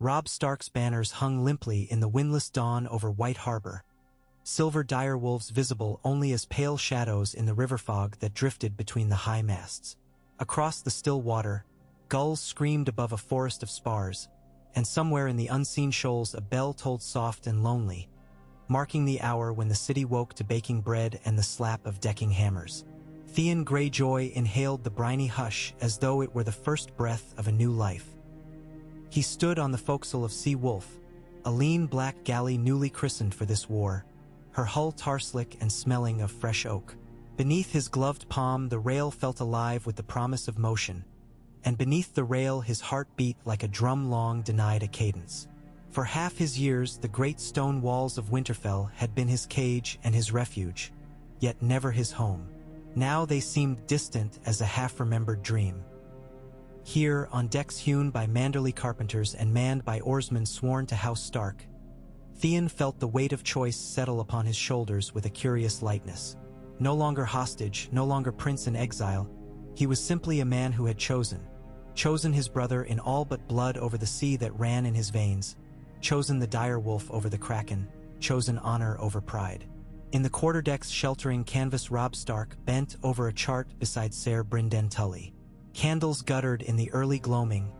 Robb Stark's banners hung limply in the windless dawn over White Harbor, silver direwolves visible only as pale shadows in the river fog that drifted between the high masts. Across the still water, gulls screamed above a forest of spars, and somewhere in the unseen shoals a bell tolled soft and lonely, marking the hour when the city woke to baking bread and the slap of decking hammers. Theon Greyjoy inhaled the briny hush as though it were the first breath of a new life. He stood on the forecastle of Sea Wolf, a lean black galley newly christened for this war, her hull tar-slick and smelling of fresh oak. Beneath his gloved palm the rail felt alive with the promise of motion, and beneath the rail his heart beat like a drum long denied a cadence. For half his years the great stone walls of Winterfell had been his cage and his refuge, yet never his home. Now they seemed distant as a half-remembered dream. Here, on decks hewn by Manderley carpenters and manned by oarsmen sworn to House Stark, Theon felt the weight of choice settle upon his shoulders with a curious lightness. No longer hostage, no longer prince in exile, he was simply a man who had chosen his brother in all but blood over the sea that ran in his veins, chosen the dire wolf over the kraken, chosen honor over pride. In the quarterdeck's sheltering canvas Robb Stark bent over a chart beside Ser Brynden Tully. Candles guttered in the early gloaming,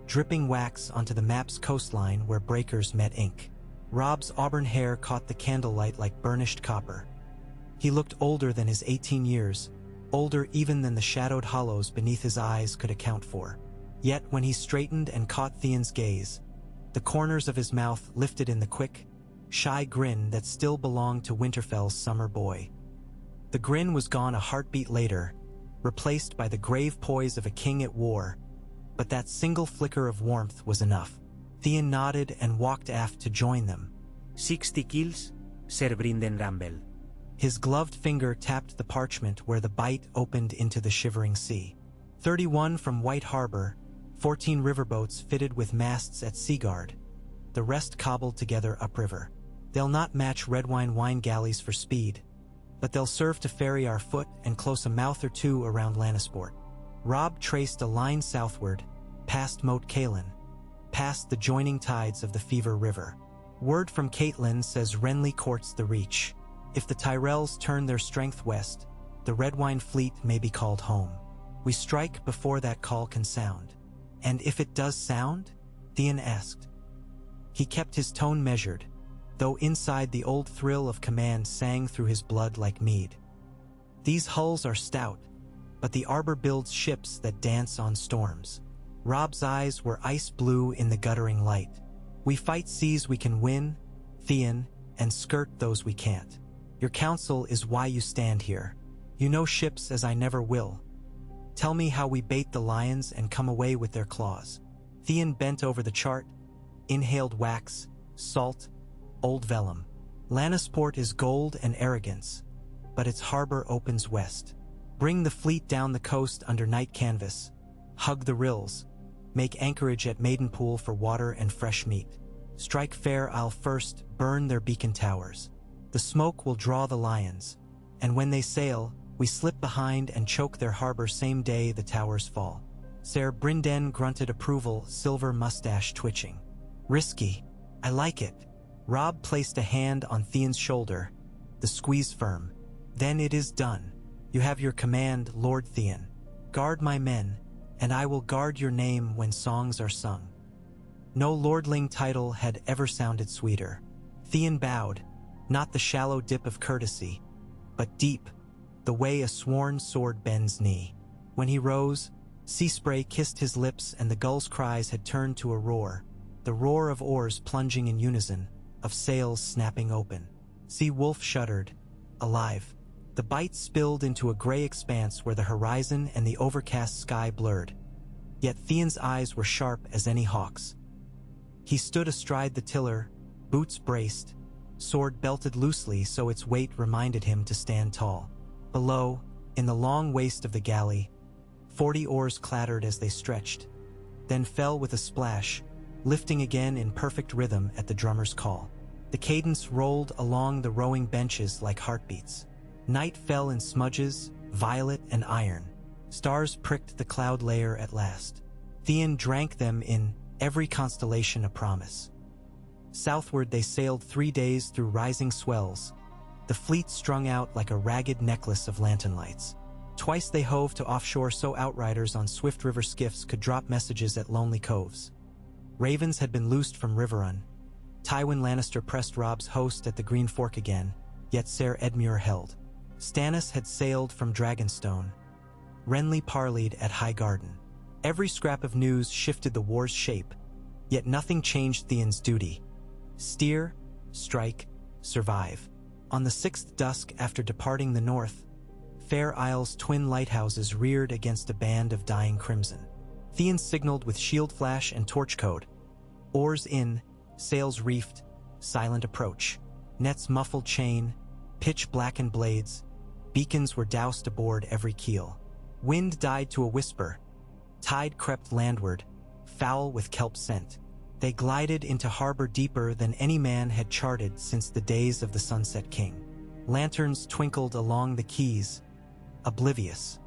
dripping wax onto the map's coastline where breakers met ink. Robb's auburn hair caught the candlelight like burnished copper. He looked older than his 18 years, older even than the shadowed hollows beneath his eyes could account for. Yet when he straightened and caught Theon's gaze, the corners of his mouth lifted in the quick, shy grin that still belonged to Winterfell's summer boy. The grin was gone a heartbeat later, replaced by the grave poise of a king at war, but that single flicker of warmth was enough. Theon nodded and walked aft to join them. 60 kills, Ser Brynden Rumble. His gloved finger tapped the parchment where the bite opened into the shivering sea. 31 from White Harbor, 14 riverboats fitted with masts at Seaguard, the rest cobbled together upriver. They'll not match Redwine wine galleys for speed, but they'll serve to ferry our foot and close a mouth or two around Lannisport. Robb traced a line southward, past Moat Cailin, past the joining tides of the Fever River. Word from Catelyn says Renly courts the Reach. If the Tyrells turn their strength west, the Redwine fleet may be called home. We strike before that call can sound. And if it does sound? Theon asked. He kept his tone measured, though inside the old thrill of command sang through his blood like mead. These hulls are stout, but the arbor builds ships that dance on storms. Robb's eyes were ice blue in the guttering light. We fight seas we can win, Theon, and skirt those we can't. Your counsel is why you stand here. You know ships as I never will. Tell me how we bait the lions and come away with their claws. Theon bent over the chart, inhaled wax, salt, old vellum. Lannisport is gold and arrogance, but its harbor opens west. Bring the fleet down the coast under night canvas. Hug the rills. Make anchorage at Maidenpool for water and fresh meat. Strike Fair Isle first, burn their beacon towers. The smoke will draw the lions, and when they sail, we slip behind and choke their harbor same day the towers fall. Ser Brynden grunted approval, silver mustache twitching. Risky. I like it. Robb placed a hand on Theon's shoulder, the squeeze firm. Then it is done. You have your command, Lord Theon. Guard my men, and I will guard your name when songs are sung. No lordling title had ever sounded sweeter. Theon bowed, not the shallow dip of courtesy, but deep, the way a sworn sword bends knee. When he rose, sea spray kissed his lips and the gulls' cries had turned to a roar, the roar of oars plunging in unison, of sails snapping open. Sea Wolf shuddered, alive. The bite spilled into a gray expanse where the horizon and the overcast sky blurred. Yet Theon's eyes were sharp as any hawk's. He stood astride the tiller, boots braced, sword belted loosely so its weight reminded him to stand tall. Below, in the long waist of the galley, 40 oars clattered as they stretched, then fell with a splash, lifting again in perfect rhythm at the drummer's call. The cadence rolled along the rowing benches like heartbeats. Night fell in smudges, violet and iron. Stars pricked the cloud layer at last. Theon drank them in every constellation a promise. Southward they sailed 3 days through rising swells, the fleet strung out like a ragged necklace of lantern lights. Twice they hove to offshore so outriders on swift river skiffs could drop messages at lonely coves. Ravens had been loosed from Riverrun. Tywin Lannister pressed Robb's host at the Green Fork again, yet Ser Edmure held. Stannis had sailed from Dragonstone. Renly parleyed at High Garden. Every scrap of news shifted the war's shape, yet nothing changed Theon's duty. Steer, strike, survive. On the 6th dusk after departing the north, Fair Isle's twin lighthouses reared against a band of dying crimson. Theon signaled with shield flash and torch code. Oars in, sails reefed, silent approach. Nets muffled chain, pitch-blackened blades. Beacons were doused aboard every keel. Wind died to a whisper. Tide crept landward, foul with kelp scent. They glided into harbor deeper than any man had charted since the days of the Sunset King. Lanterns twinkled along the quays, oblivious.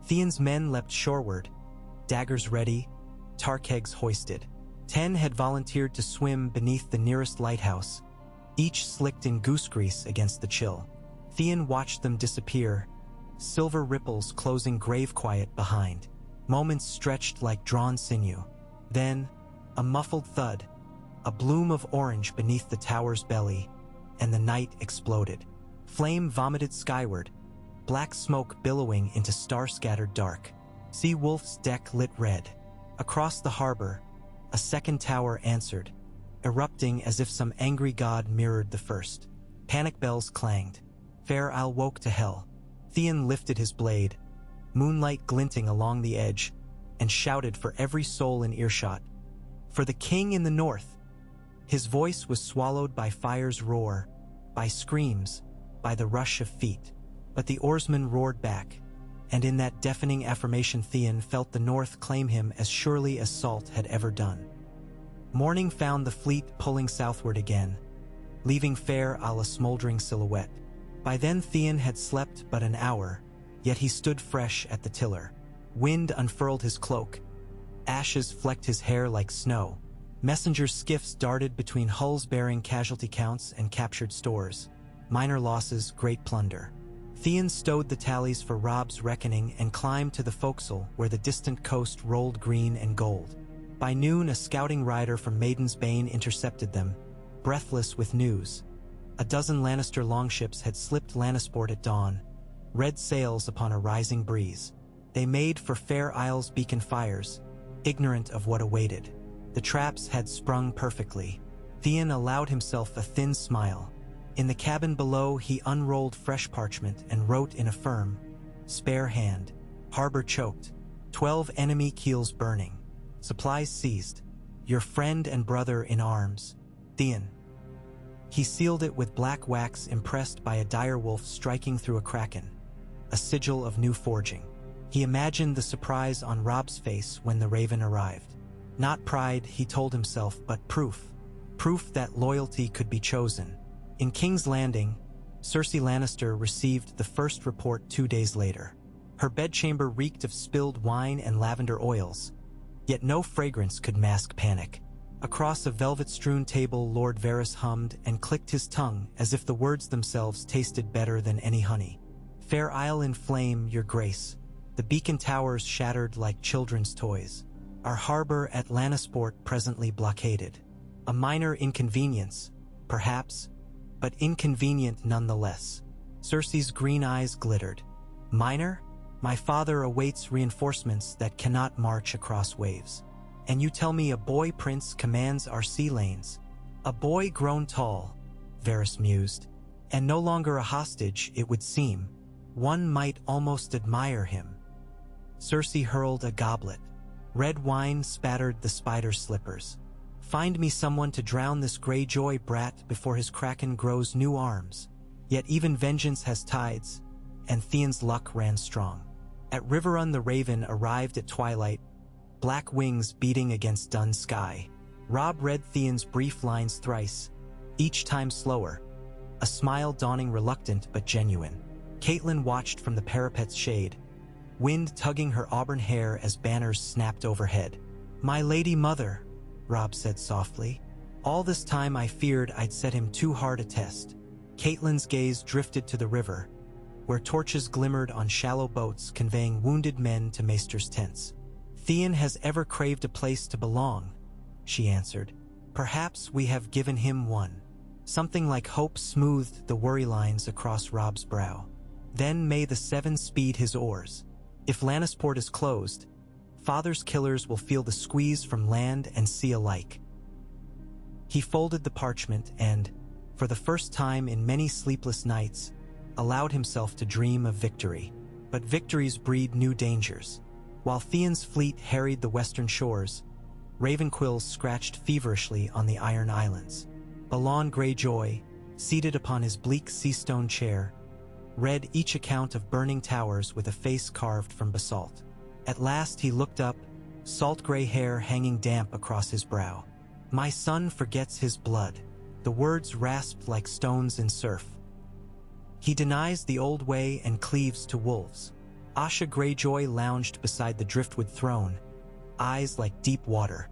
Theon's men leapt shoreward, daggers ready, tar kegs hoisted. 10 had volunteered to swim beneath the nearest lighthouse, each slicked in goose grease against the chill. Theon watched them disappear, silver ripples closing grave quiet behind. Moments stretched like drawn sinew. Then, a muffled thud, a bloom of orange beneath the tower's belly, and the night exploded. Flame vomited skyward, black smoke billowing into star-scattered dark. Sea Wolf's deck lit red. Across the harbor, a second tower answered, erupting as if some angry god mirrored the first. Panic bells clanged. Fair Isle woke to hell. Theon lifted his blade, moonlight glinting along the edge, and shouted for every soul in earshot. For the king in the north. His voice was swallowed by fire's roar, by screams, by the rush of feet. But the oarsmen roared back, and in that deafening affirmation Theon felt the north claim him as surely as salt had ever done. Morning found the fleet pulling southward again, leaving Fair Isle a smoldering silhouette. By then Theon had slept but an hour, yet he stood fresh at the tiller. Wind unfurled his cloak. Ashes flecked his hair like snow. Messenger skiffs darted between hulls bearing casualty counts and captured stores. Minor losses, great plunder. Theon stowed the tallies for Robb's reckoning and climbed to the forecastle where the distant coast rolled green and gold. By noon, a scouting rider from Maiden's Bane intercepted them, breathless with news. A dozen Lannister longships had slipped Lannisport at dawn, red sails upon a rising breeze. They made for Fair Isle's beacon fires, ignorant of what awaited. The traps had sprung perfectly. Theon allowed himself a thin smile. In the cabin below, he unrolled fresh parchment and wrote in a firm, spare hand. Harbor choked. 12 enemy keels burning. Supplies seized. Your friend and brother in arms, Theon. He sealed it with black wax impressed by a direwolf striking through a kraken, a sigil of new forging. He imagined the surprise on Robb's face when the raven arrived. Not pride, he told himself, but proof. Proof that loyalty could be chosen. In King's Landing, Cersei Lannister received the first report 2 days later. Her bedchamber reeked of spilled wine and lavender oils, yet no fragrance could mask panic. Across a velvet-strewn table, Lord Varys hummed and clicked his tongue as if the words themselves tasted better than any honey. Fair Isle in flame, your grace. The beacon towers shattered like children's toys. Our harbor at Lannisport presently blockaded. A minor inconvenience, perhaps, but inconvenient nonetheless. Cersei's green eyes glittered. Minor? My father awaits reinforcements that cannot march across waves. And you tell me a boy prince commands our sea lanes. A boy grown tall, Varys mused, and no longer a hostage, it would seem. One might almost admire him. Cersei hurled a goblet. Red wine spattered the spider's slippers. Find me someone to drown this Greyjoy brat before his kraken grows new arms. Yet even vengeance has tides, and Theon's luck ran strong. At Riverrun the raven arrived at twilight, black wings beating against dun sky. Robb read Theon's brief lines thrice, each time slower, a smile dawning reluctant but genuine. Catelyn watched from the parapet's shade, wind tugging her auburn hair as banners snapped overhead. My lady mother, Robb said softly. All this time I feared I'd set him too hard a test. Catelyn's gaze drifted to the river, where torches glimmered on shallow boats conveying wounded men to Maester's tents. Theon has ever craved a place to belong, she answered. Perhaps we have given him one. Something like hope smoothed the worry lines across Robb's brow. Then may the Seven speed his oars. If Lannisport is closed, Father's killers will feel the squeeze from land and sea alike. He folded the parchment and, for the first time in many sleepless nights, allowed himself to dream of victory. But victories breed new dangers. While Theon's fleet harried the western shores, ravenquills scratched feverishly on the Iron Islands. Theon Greyjoy, seated upon his bleak sea-stone chair, read each account of burning towers with a face carved from basalt. At last he looked up, salt gray hair hanging damp across his brow. My son forgets his blood. The words rasped like stones in surf. He denies the old way and cleaves to wolves. Asha Greyjoy lounged beside the driftwood throne, eyes like deep water.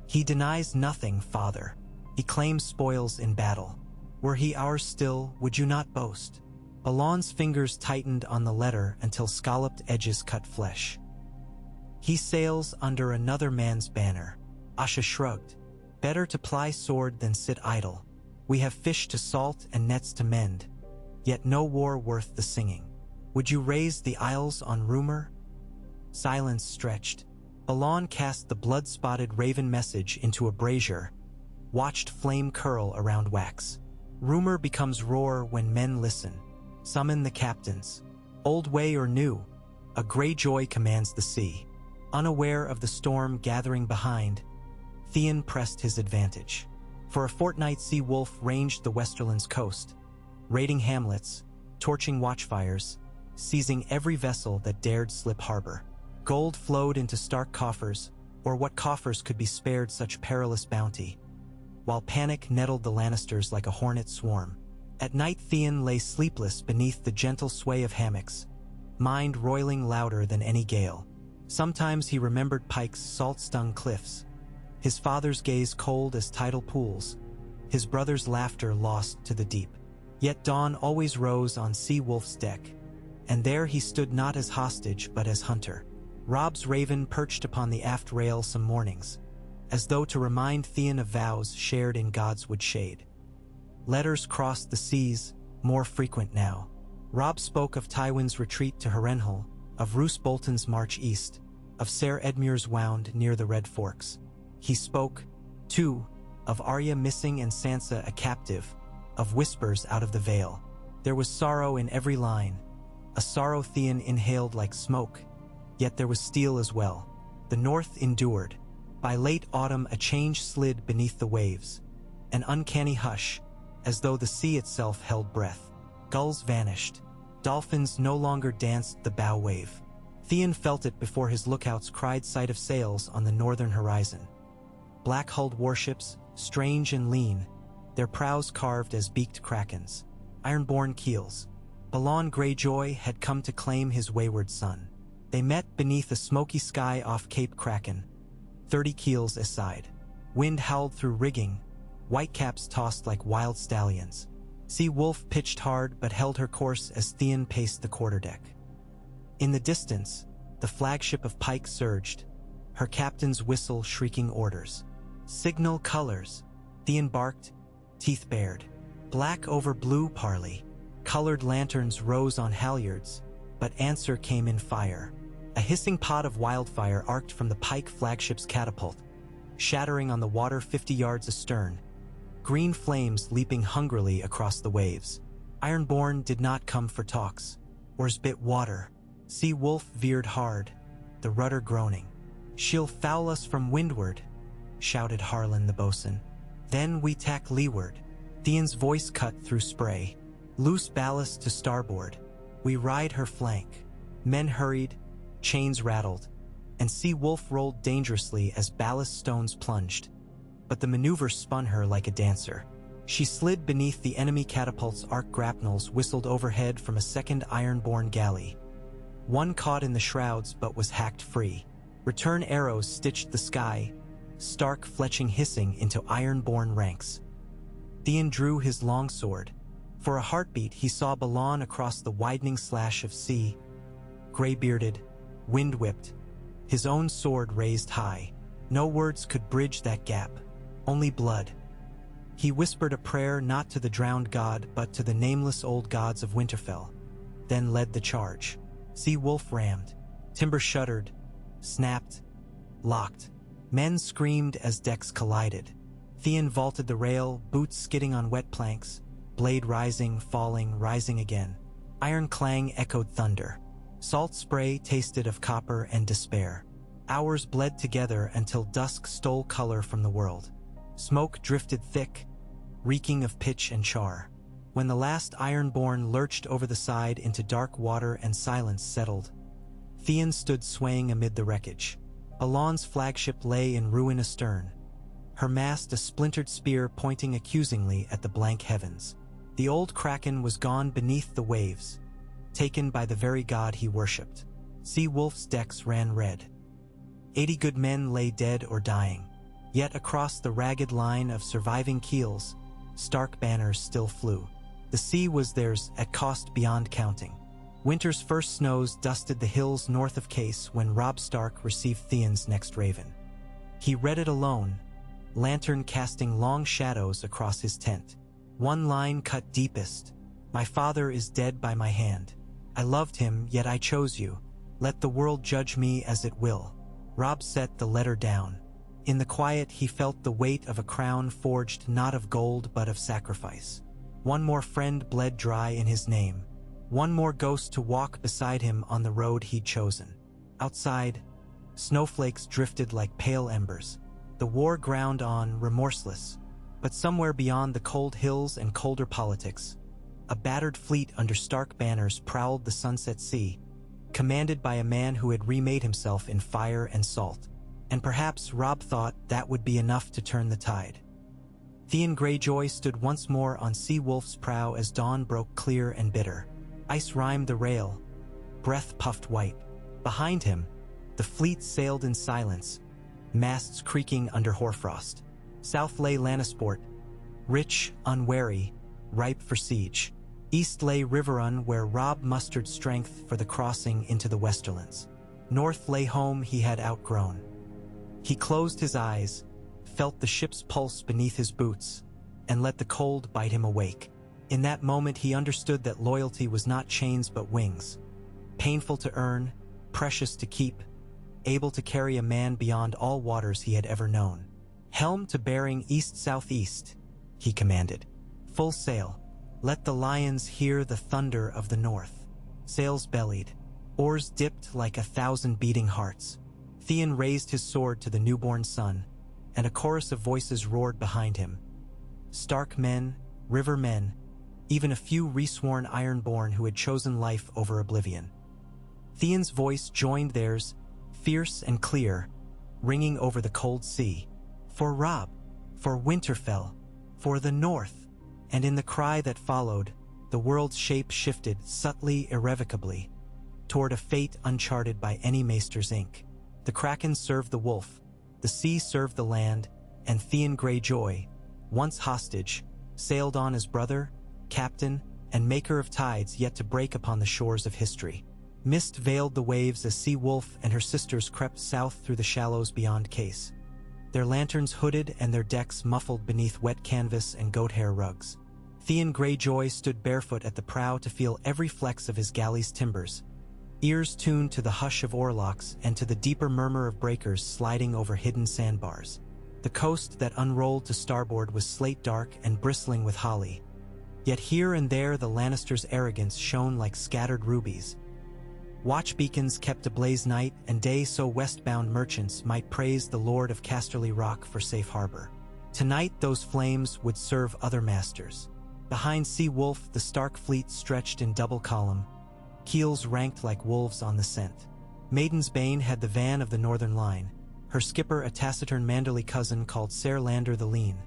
He denies nothing, father. He claims spoils in battle. Were he ours still, would you not boast? Balon's fingers tightened on the letter until scalloped edges cut flesh. He sails under another man's banner. Asha shrugged. Better to ply sword than sit idle. We have fish to salt and nets to mend, yet no war worth the singing. Would you raise the isles on rumor? Silence stretched. Balon cast the blood-spotted raven message into a brazier, watched flame curl around wax. Rumor becomes roar when men listen. Summon the captains. Old way or new, a Greyjoy commands the sea. Unaware of the storm gathering behind, Theon pressed his advantage. For a fortnight, Sea Wolf ranged the Westerland's coast, raiding hamlets, torching watchfires, seizing every vessel that dared slip harbor. Gold flowed into Stark coffers, or what coffers could be spared such perilous bounty, while panic nettled the Lannisters like a hornet swarm. At night, Theon lay sleepless beneath the gentle sway of hammocks, mind roiling louder than any gale. Sometimes he remembered Pike's salt-stung cliffs, his father's gaze cold as tidal pools, his brother's laughter lost to the deep. Yet dawn always rose on Sea Wolf's deck, and there he stood not as hostage but as hunter. Robb's raven perched upon the aft rail some mornings, as though to remind Theon of vows shared in Godswood shade. Letters crossed the seas, more frequent now. Robb spoke of Tywin's retreat to Harrenhal, of Roose Bolton's march east, of Ser Edmure's wound near the Red Forks. He spoke, too, of Arya missing and Sansa a captive, of whispers out of the Vale. There was sorrow in every line, a sorrow Theon inhaled like smoke, yet there was steel as well. The north endured. By late autumn a change slid beneath the waves, an uncanny hush, as though the sea itself held breath. Gulls vanished. Dolphins no longer danced the bow wave. Theon felt it before his lookouts cried sight of sails on the northern horizon. Black-hulled warships, strange and lean, their prows carved as beaked krakens. Iron-born keels. Theon Greyjoy had come to claim his wayward son. They met beneath a smoky sky off Cape Kraken, 30 keels aside. Wind howled through rigging, whitecaps tossed like wild stallions. Sea Wolf pitched hard but held her course as Theon paced the quarterdeck. In the distance, the flagship of Pike surged, her captain's whistle shrieking orders. Signal colors, Theon barked, teeth bared. Black over blue, parley. Colored lanterns rose on halyards, but answer came in fire. A hissing pot of wildfire arced from the Pike flagship's catapult, shattering on the water 50 yards astern, green flames leaping hungrily across the waves. Ironborn did not come for talks. Oars bit water. Sea Wolf veered hard, the rudder groaning. She'll foul us from windward, shouted Harlan the boatswain. Then we tack leeward. Theon's voice cut through spray. Loose ballast to starboard. We ride her flank. Men hurried, chains rattled, and Sea Wolf rolled dangerously as ballast stones plunged. But the maneuver spun her like a dancer. She slid beneath the enemy catapult's arc grapnels whistled overhead from a second iron-borne galley. One caught in the shrouds but was hacked free. Return arrows stitched the sky, Stark fletching hissing into iron-born ranks. Theon drew his long sword. For a heartbeat he saw Balon across the widening slash of sea, gray-bearded, wind-whipped, his own sword raised high. No words could bridge that gap, only blood. He whispered a prayer not to the drowned god but to the nameless old gods of Winterfell, then led the charge. Sea Wolf rammed. Timber shuddered, snapped, locked. Men screamed as decks collided. Theon vaulted the rail, boots skidding on wet planks, blade rising, falling, rising again. Iron clang echoed thunder. Salt spray tasted of copper and despair. Hours bled together until dusk stole color from the world. Smoke drifted thick, reeking of pitch and char. When the last Ironborn lurched over the side into dark water and silence settled, Theon stood swaying amid the wreckage. Balon's flagship lay in ruin astern, her mast a splintered spear pointing accusingly at the blank heavens. The old kraken was gone beneath the waves, taken by the very god he worshipped. Sea Wolf's decks ran red. 80 good men lay dead or dying. Yet across the ragged line of surviving keels, Stark banners still flew. The sea was theirs at cost beyond counting. Winter's first snows dusted the hills north of Case when Robb Stark received Theon's next raven. He read it alone, lantern casting long shadows across his tent. One line cut deepest: "My father is dead by my hand. I loved him, yet I chose you. Let the world judge me as it will." Robb set the letter down. In the quiet he felt the weight of a crown forged not of gold but of sacrifice. One more friend bled dry in his name. One more ghost to walk beside him on the road he'd chosen. Outside, snowflakes drifted like pale embers. The war ground on, remorseless. But somewhere beyond the cold hills and colder politics, a battered fleet under Stark banners prowled the sunset sea, commanded by a man who had remade himself in fire and salt. And perhaps Robb thought that would be enough to turn the tide. Theon Greyjoy stood once more on Sea Wolf's prow as dawn broke clear and bitter. Ice rimed the rail, breath puffed white. Behind him, the fleet sailed in silence, masts creaking under hoarfrost. South lay Lannisters, rich, unwary, ripe for siege. East lay Riverrun, where Robb mustered strength for the crossing into the Westerlands. North lay home he had outgrown. He closed his eyes, felt the ship's pulse beneath his boots, and let the cold bite him awake. In that moment he understood that loyalty was not chains but wings. Painful to earn, precious to keep, able to carry a man beyond all waters he had ever known. "Helm to bearing east-southeast," he commanded. "Full sail. Let the lions hear the thunder of the north." Sails bellied. Oars dipped like 1,000 beating hearts. Theon raised his sword to the newborn sun, and a chorus of voices roared behind him. Stark men, river men, even a few resworn Ironborn who had chosen life over oblivion. Theon's voice joined theirs, fierce and clear, ringing over the cold sea. For Robb, for Winterfell, for the North. And in the cry that followed, the world's shape shifted subtly, irrevocably, toward a fate uncharted by any maester's ink. The Kraken served the wolf, the sea served the land, and Theon Greyjoy, once hostage, sailed on as brother, captain, and maker of tides yet to break upon the shores of history. Mist veiled the waves as Sea Wolf and her sisters crept south through the shallows beyond Case, their lanterns hooded and their decks muffled beneath wet canvas and goat hair rugs. Theon Greyjoy stood barefoot at the prow to feel every flex of his galley's timbers, ears tuned to the hush of oarlocks and to the deeper murmur of breakers sliding over hidden sandbars. The coast that unrolled to starboard was slate dark and bristling with holly. Yet here and there the Lannisters' arrogance shone like scattered rubies. Watch beacons kept ablaze night and day so westbound merchants might praise the Lord of Casterly Rock for safe harbor. Tonight those flames would serve other masters. Behind Sea Wolf the Stark fleet stretched in double column, keels ranked like wolves on the scent. Maiden's Bane had the van of the Northern Line, her skipper a taciturn Manderly cousin called Ser Lander the Lean.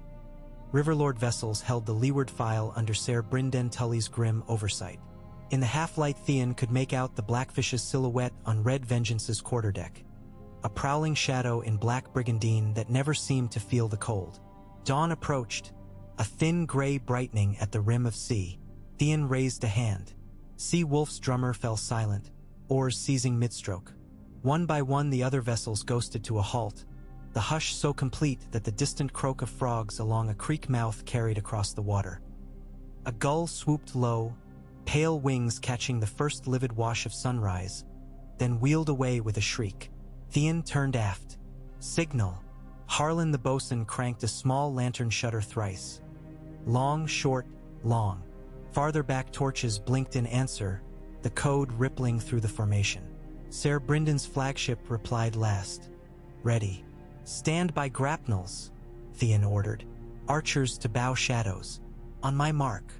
Riverlord vessels held the leeward file under Ser Brynden Tully's grim oversight. In the half-light Theon could make out the Blackfish's silhouette on Red Vengeance's quarterdeck. a prowling shadow in black brigandine that never seemed to feel the cold. Dawn approached, a thin gray brightening at the rim of sea. Theon raised a hand. Sea Wolf's drummer fell silent, oars seizing midstroke. One by one the other vessels ghosted to a halt, the hush so complete that the distant croak of frogs along a creek mouth carried across the water. A gull swooped low, pale wings catching the first livid wash of sunrise, then wheeled away with a shriek. Theon turned aft. Signal. Harlan the boatswain cranked a small lantern shutter thrice. Long, short, long. Farther back torches blinked in answer, the code rippling through the formation. Ser Bryndon's flagship replied last. Ready. Stand by grapnels, Theon ordered. Archers to bow shadows. On my mark.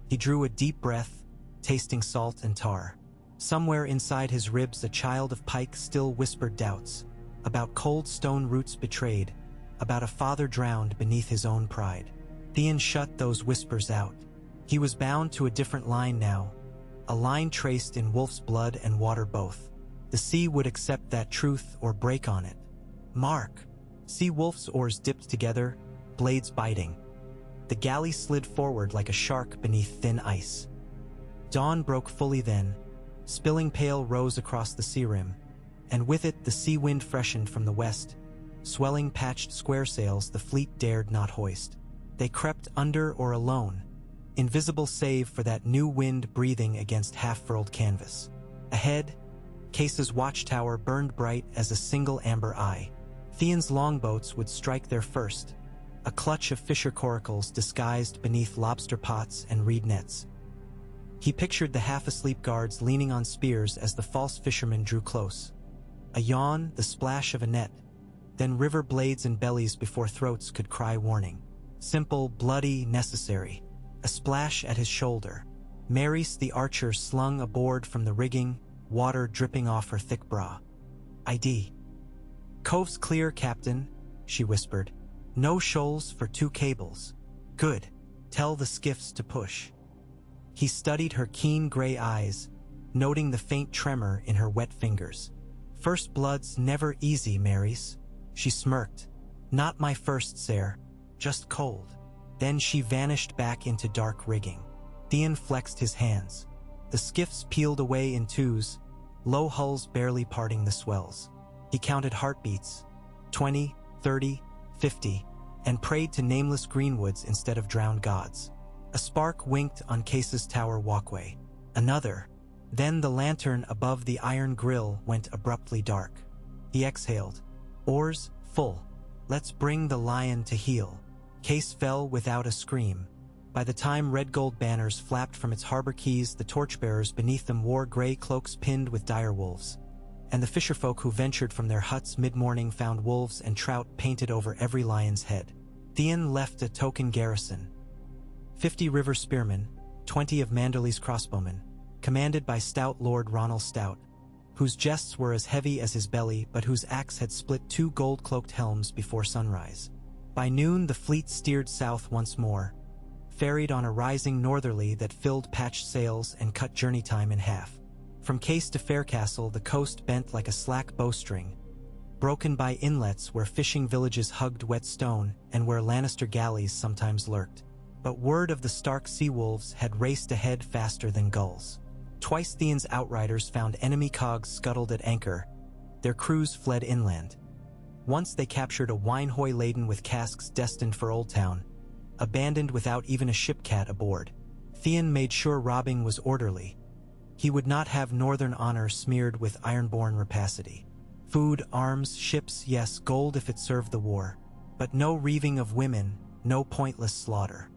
He drew a deep breath, tasting salt and tar. Somewhere inside his ribs a child of Pike still whispered doubts. About cold stone roots betrayed, about a father drowned beneath his own pride. Theon shut those whispers out. He was bound to a different line now, a line traced in Wolf's blood and water both. The sea would accept that truth or break on it. Mark. Sea Wolf's oars dipped together, blades biting. The galley slid forward like a shark beneath thin ice. Dawn broke fully then, spilling pale rose across the sea rim, and with it the sea wind freshened from the west. Swelling patched square sails the fleet dared not hoist. They crept under or alone, invisible save for that new wind breathing against half-furled canvas. Ahead, Case's watchtower burned bright as a single amber eye. Theon's longboats would strike there first, a clutch of fisher coracles disguised beneath lobster pots and reed nets. He pictured the half-asleep guards leaning on spears as the false fishermen drew close. A yawn, the splash of a net, then river blades and bellies before throats could cry warning. Simple, bloody, necessary. A splash at his shoulder. Maris the archer slung a board from the rigging, water dripping off her thick bra. ID. Cove's clear, Captain, she whispered. No shoals for 2 cables. Good. Tell the skiffs to push. He studied her keen gray eyes, noting the faint tremor in her wet fingers. First blood's never easy, Maris. She smirked. Not my first, sir. Just cold. Then she vanished back into dark rigging. Theon flexed his hands. The skiffs peeled away in twos, low hulls barely parting the swells. He counted heartbeats, 20, 30, 50, and prayed to nameless greenwoods instead of drowned gods. A spark winked on Case's tower walkway. Another. Then the lantern above the iron grill went abruptly dark. He exhaled. Oars, full. Let's bring the lion to heel. Case fell without a scream. By the time red gold banners flapped from its harbor keys, the torchbearers beneath them wore gray cloaks pinned with dire wolves. And the fisherfolk who ventured from their huts mid-morning found wolves and trout painted over every lion's head. Theon left a token garrison. 50 river spearmen, 20 of Manderley's crossbowmen, commanded by stout Lord Ronald Stout, whose jests were as heavy as his belly but whose axe had split 2 gold-cloaked helms before sunrise. By noon the fleet steered south once more, ferried on a rising northerly that filled patched sails and cut journey time in half. From Case to Faircastle the coast bent like a slack bowstring, broken by inlets where fishing villages hugged wet stone and where Lannister galleys sometimes lurked. But word of the Stark sea wolves had raced ahead faster than gulls. Twice Theon's outriders found enemy cogs scuttled at anchor. Their crews fled inland. Once they captured a wine-hoy laden with casks destined for Old Town, abandoned without even a shipcat aboard. Theon made sure robbing was orderly. He would not have northern honor smeared with ironborn rapacity. Food, arms, ships, yes, gold if it served the war. But no reaving of women, no pointless slaughter.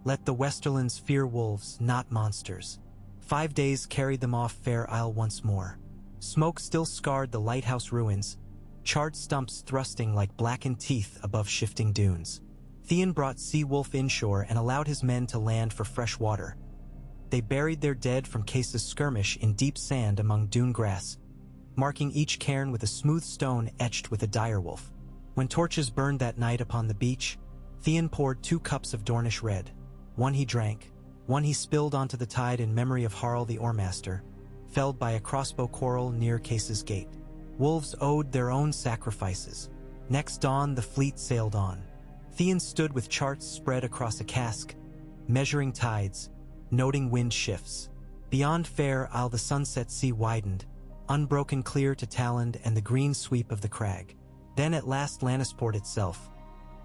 Let the Westerlands fear wolves, not monsters. 5 days carried them off Fair Isle once more. Smoke still scarred the lighthouse ruins, charred stumps thrusting like blackened teeth above shifting dunes. Theon brought Sea Wolf inshore and allowed his men to land for fresh water. They buried their dead from Case's skirmish in deep sand among dune grass, marking each cairn with a smooth stone etched with a direwolf. When torches burned that night upon the beach, Theon poured 2 cups of Dornish red. One he drank, one he spilled onto the tide in memory of Harl the Oarmaster, felled by a crossbow quarrel near Case's gate. Wolves owed their own sacrifices. Next dawn, the fleet sailed on. Theon stood with charts spread across a cask, measuring tides, noting wind shifts. Beyond Fair Isle the sunset sea widened, unbroken clear to Talland and the green sweep of the crag. Then at last Lannisport itself,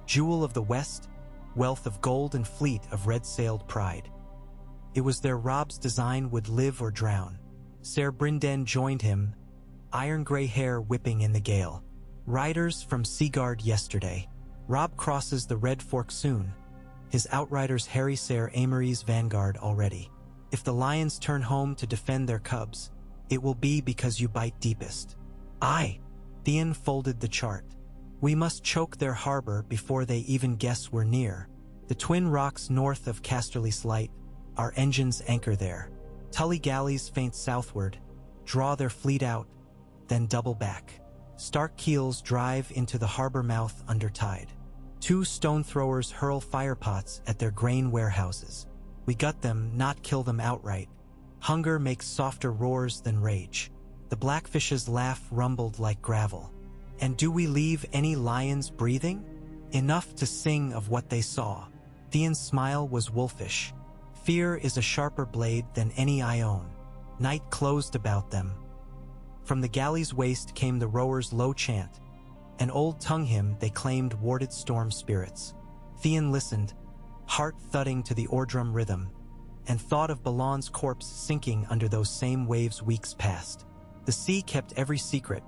jewel of the west, wealth of gold and fleet of red-sailed pride. It was there Robb's design would live or drown. Ser Brynden joined him, iron-gray hair whipping in the gale. Riders from Seaguard yesterday. Robb crosses the Red Fork soon. His outriders harry Ser Amory's vanguard already. If the lions turn home to defend their cubs, it will be because you bite deepest. Aye. Theon folded the chart. We must choke their harbor before they even guess we're near. The twin rocks north of Casterly's Light, our engines anchor there. Tully galleys faint southward, draw their fleet out, then double back. Stark keels drive into the harbor mouth under tide. 2 stone throwers hurl firepots at their grain warehouses. We gut them, not kill them outright. Hunger makes softer roars than rage. The blackfish's laugh rumbled like gravel. And do we leave any lions breathing? Enough to sing of what they saw. Theon's smile was wolfish. Fear is a sharper blade than any I own. Night closed about them. From the galley's waist came the rowers' low chant. An old tongue hymn they claimed warded storm spirits. Theon listened, heart thudding to the oar-drum rhythm, and thought of Balon's corpse sinking under those same waves weeks past. The sea kept every secret,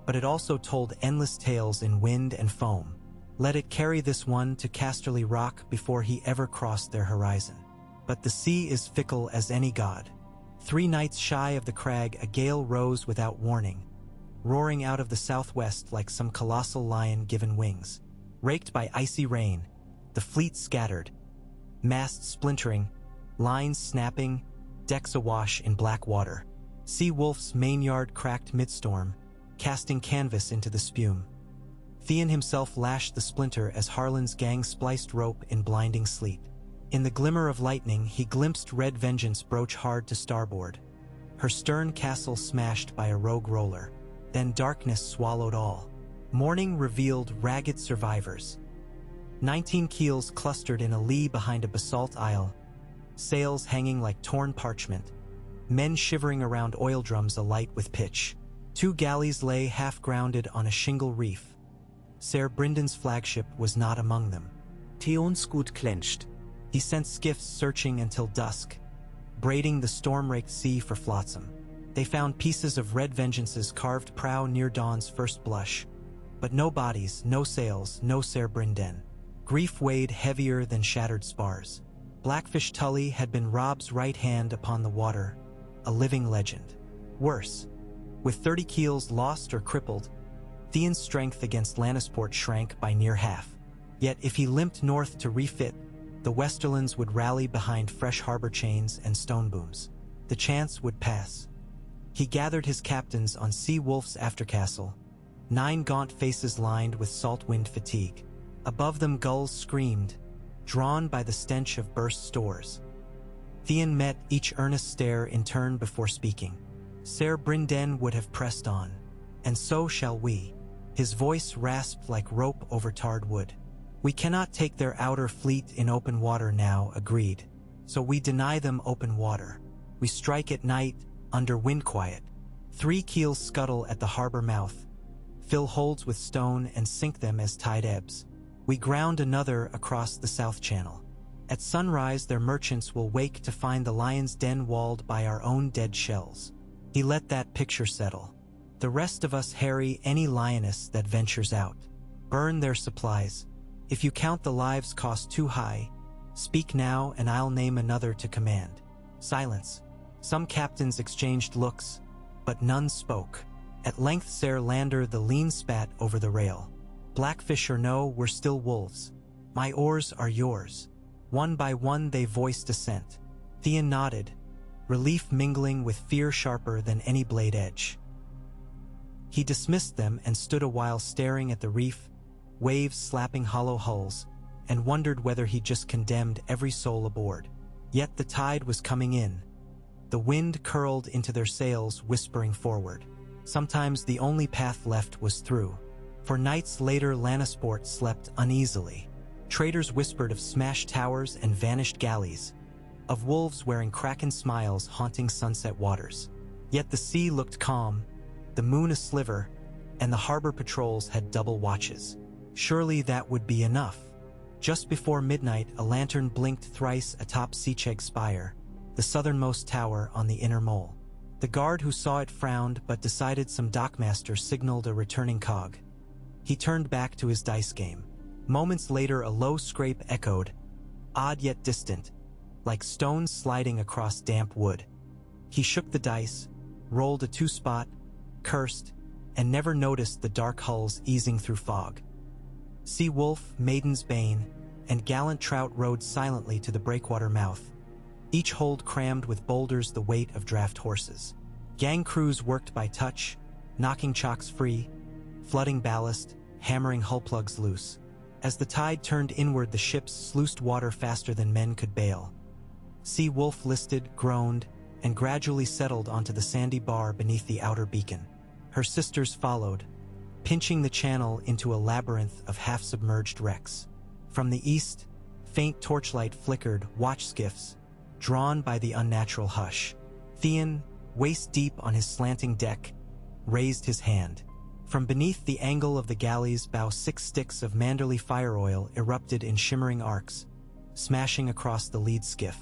but it also told endless tales in wind and foam. Let it carry this one to Casterly Rock before he ever crossed their horizon. But the sea is fickle as any god. 3 nights shy of the crag, a gale rose without warning, roaring out of the southwest like some colossal lion given wings. Raked by icy rain, the fleet scattered, masts splintering, lines snapping, decks awash in black water. Sea Wolf's mainyard cracked midstorm, casting canvas into the spume. Theon himself lashed the splinter as Harlan's gang spliced rope in blinding sleet. In the glimmer of lightning, he glimpsed Red Vengeance broach hard to starboard, her stern castle smashed by a rogue roller. Then darkness swallowed all. Morning revealed ragged survivors. 19 keels clustered in a lee behind a basalt isle, sails hanging like torn parchment, men shivering around oil drums alight with pitch. 2 galleys lay half-grounded on a shingle reef. Ser Brynden's flagship was not among them. Theon's scoot clenched. He sent skiffs searching until dusk, braiding the storm-raked sea for flotsam. They found pieces of Red Vengeance's carved prow near dawn's first blush, but no bodies, no sails, no Ser Brynden. Grief weighed heavier than shattered spars. Blackfish Tully had been Robb's right hand upon the water, a living legend. Worse, with 30 keels lost or crippled, Theon's strength against Lannisport shrank by near half. Yet if he limped north to refit, the Westerlands would rally behind fresh harbor chains and stone booms. The chance would pass. He gathered his captains on Sea Wolf's aftercastle, 9 gaunt faces lined with salt wind fatigue. Above them gulls screamed, drawn by the stench of burst stores. Theon met each earnest stare in turn before speaking. Ser Brynden would have pressed on, and so shall we. His voice rasped like rope over tarred wood. We cannot take their outer fleet in open water now, agreed. So we deny them open water. We strike at night, under wind quiet. 3 keels scuttle at the harbor mouth, fill holds with stone and sink them as tide ebbs. We ground another across the South Channel. At sunrise their merchants will wake to find the lion's den walled by our own dead shells. He let that picture settle. The rest of us harry any lioness that ventures out. Burn their supplies. If you count the lives cost too high, speak now and I'll name another to command. Silence. Some captains exchanged looks, but none spoke. At length Ser Lander the lean spat over the rail. Blackfish or no, we're still wolves. My oars are yours. One by one they voiced assent. Theon nodded, relief mingling with fear sharper than any blade edge. He dismissed them and stood a while staring at the reef, waves slapping hollow hulls, and wondered whether he just condemned every soul aboard. Yet the tide was coming in. The wind curled into their sails, whispering forward. Sometimes the only path left was through. For nights later, Lannisters slept uneasily. Traders whispered of smashed towers and vanished galleys, of wolves wearing kraken smiles haunting sunset waters. Yet the sea looked calm, the moon a sliver, and the harbor patrols had double watches. Surely that would be enough. Just before midnight, a lantern blinked thrice atop Seacheg's spire, the southernmost tower on the inner mole. The guard who saw it frowned but decided some dockmaster signaled a returning cog. He turned back to his dice game. Moments later, a low scrape echoed, odd yet distant, like stones sliding across damp wood. He shook the dice, rolled a 2-spot, cursed, and never noticed the dark hulls easing through fog. Sea wolf, maiden's bane, and gallant trout rode silently to the breakwater mouth, each hold crammed with boulders the weight of draft horses. Gang crews worked by touch, knocking chocks free, flooding ballast, hammering hull plugs loose. As the tide turned inward, the ships sluiced water faster than men could bail. Sea wolf listed, groaned, and gradually settled onto the sandy bar beneath the outer beacon. Her sisters followed, pinching the channel into a labyrinth of half-submerged wrecks. From the east, faint torchlight flickered, watch skiffs, drawn by the unnatural hush. Theon, waist-deep on his slanting deck, raised his hand. From beneath the angle of the galley's bow, 6 sticks of manderly fire oil erupted in shimmering arcs, smashing across the lead skiff.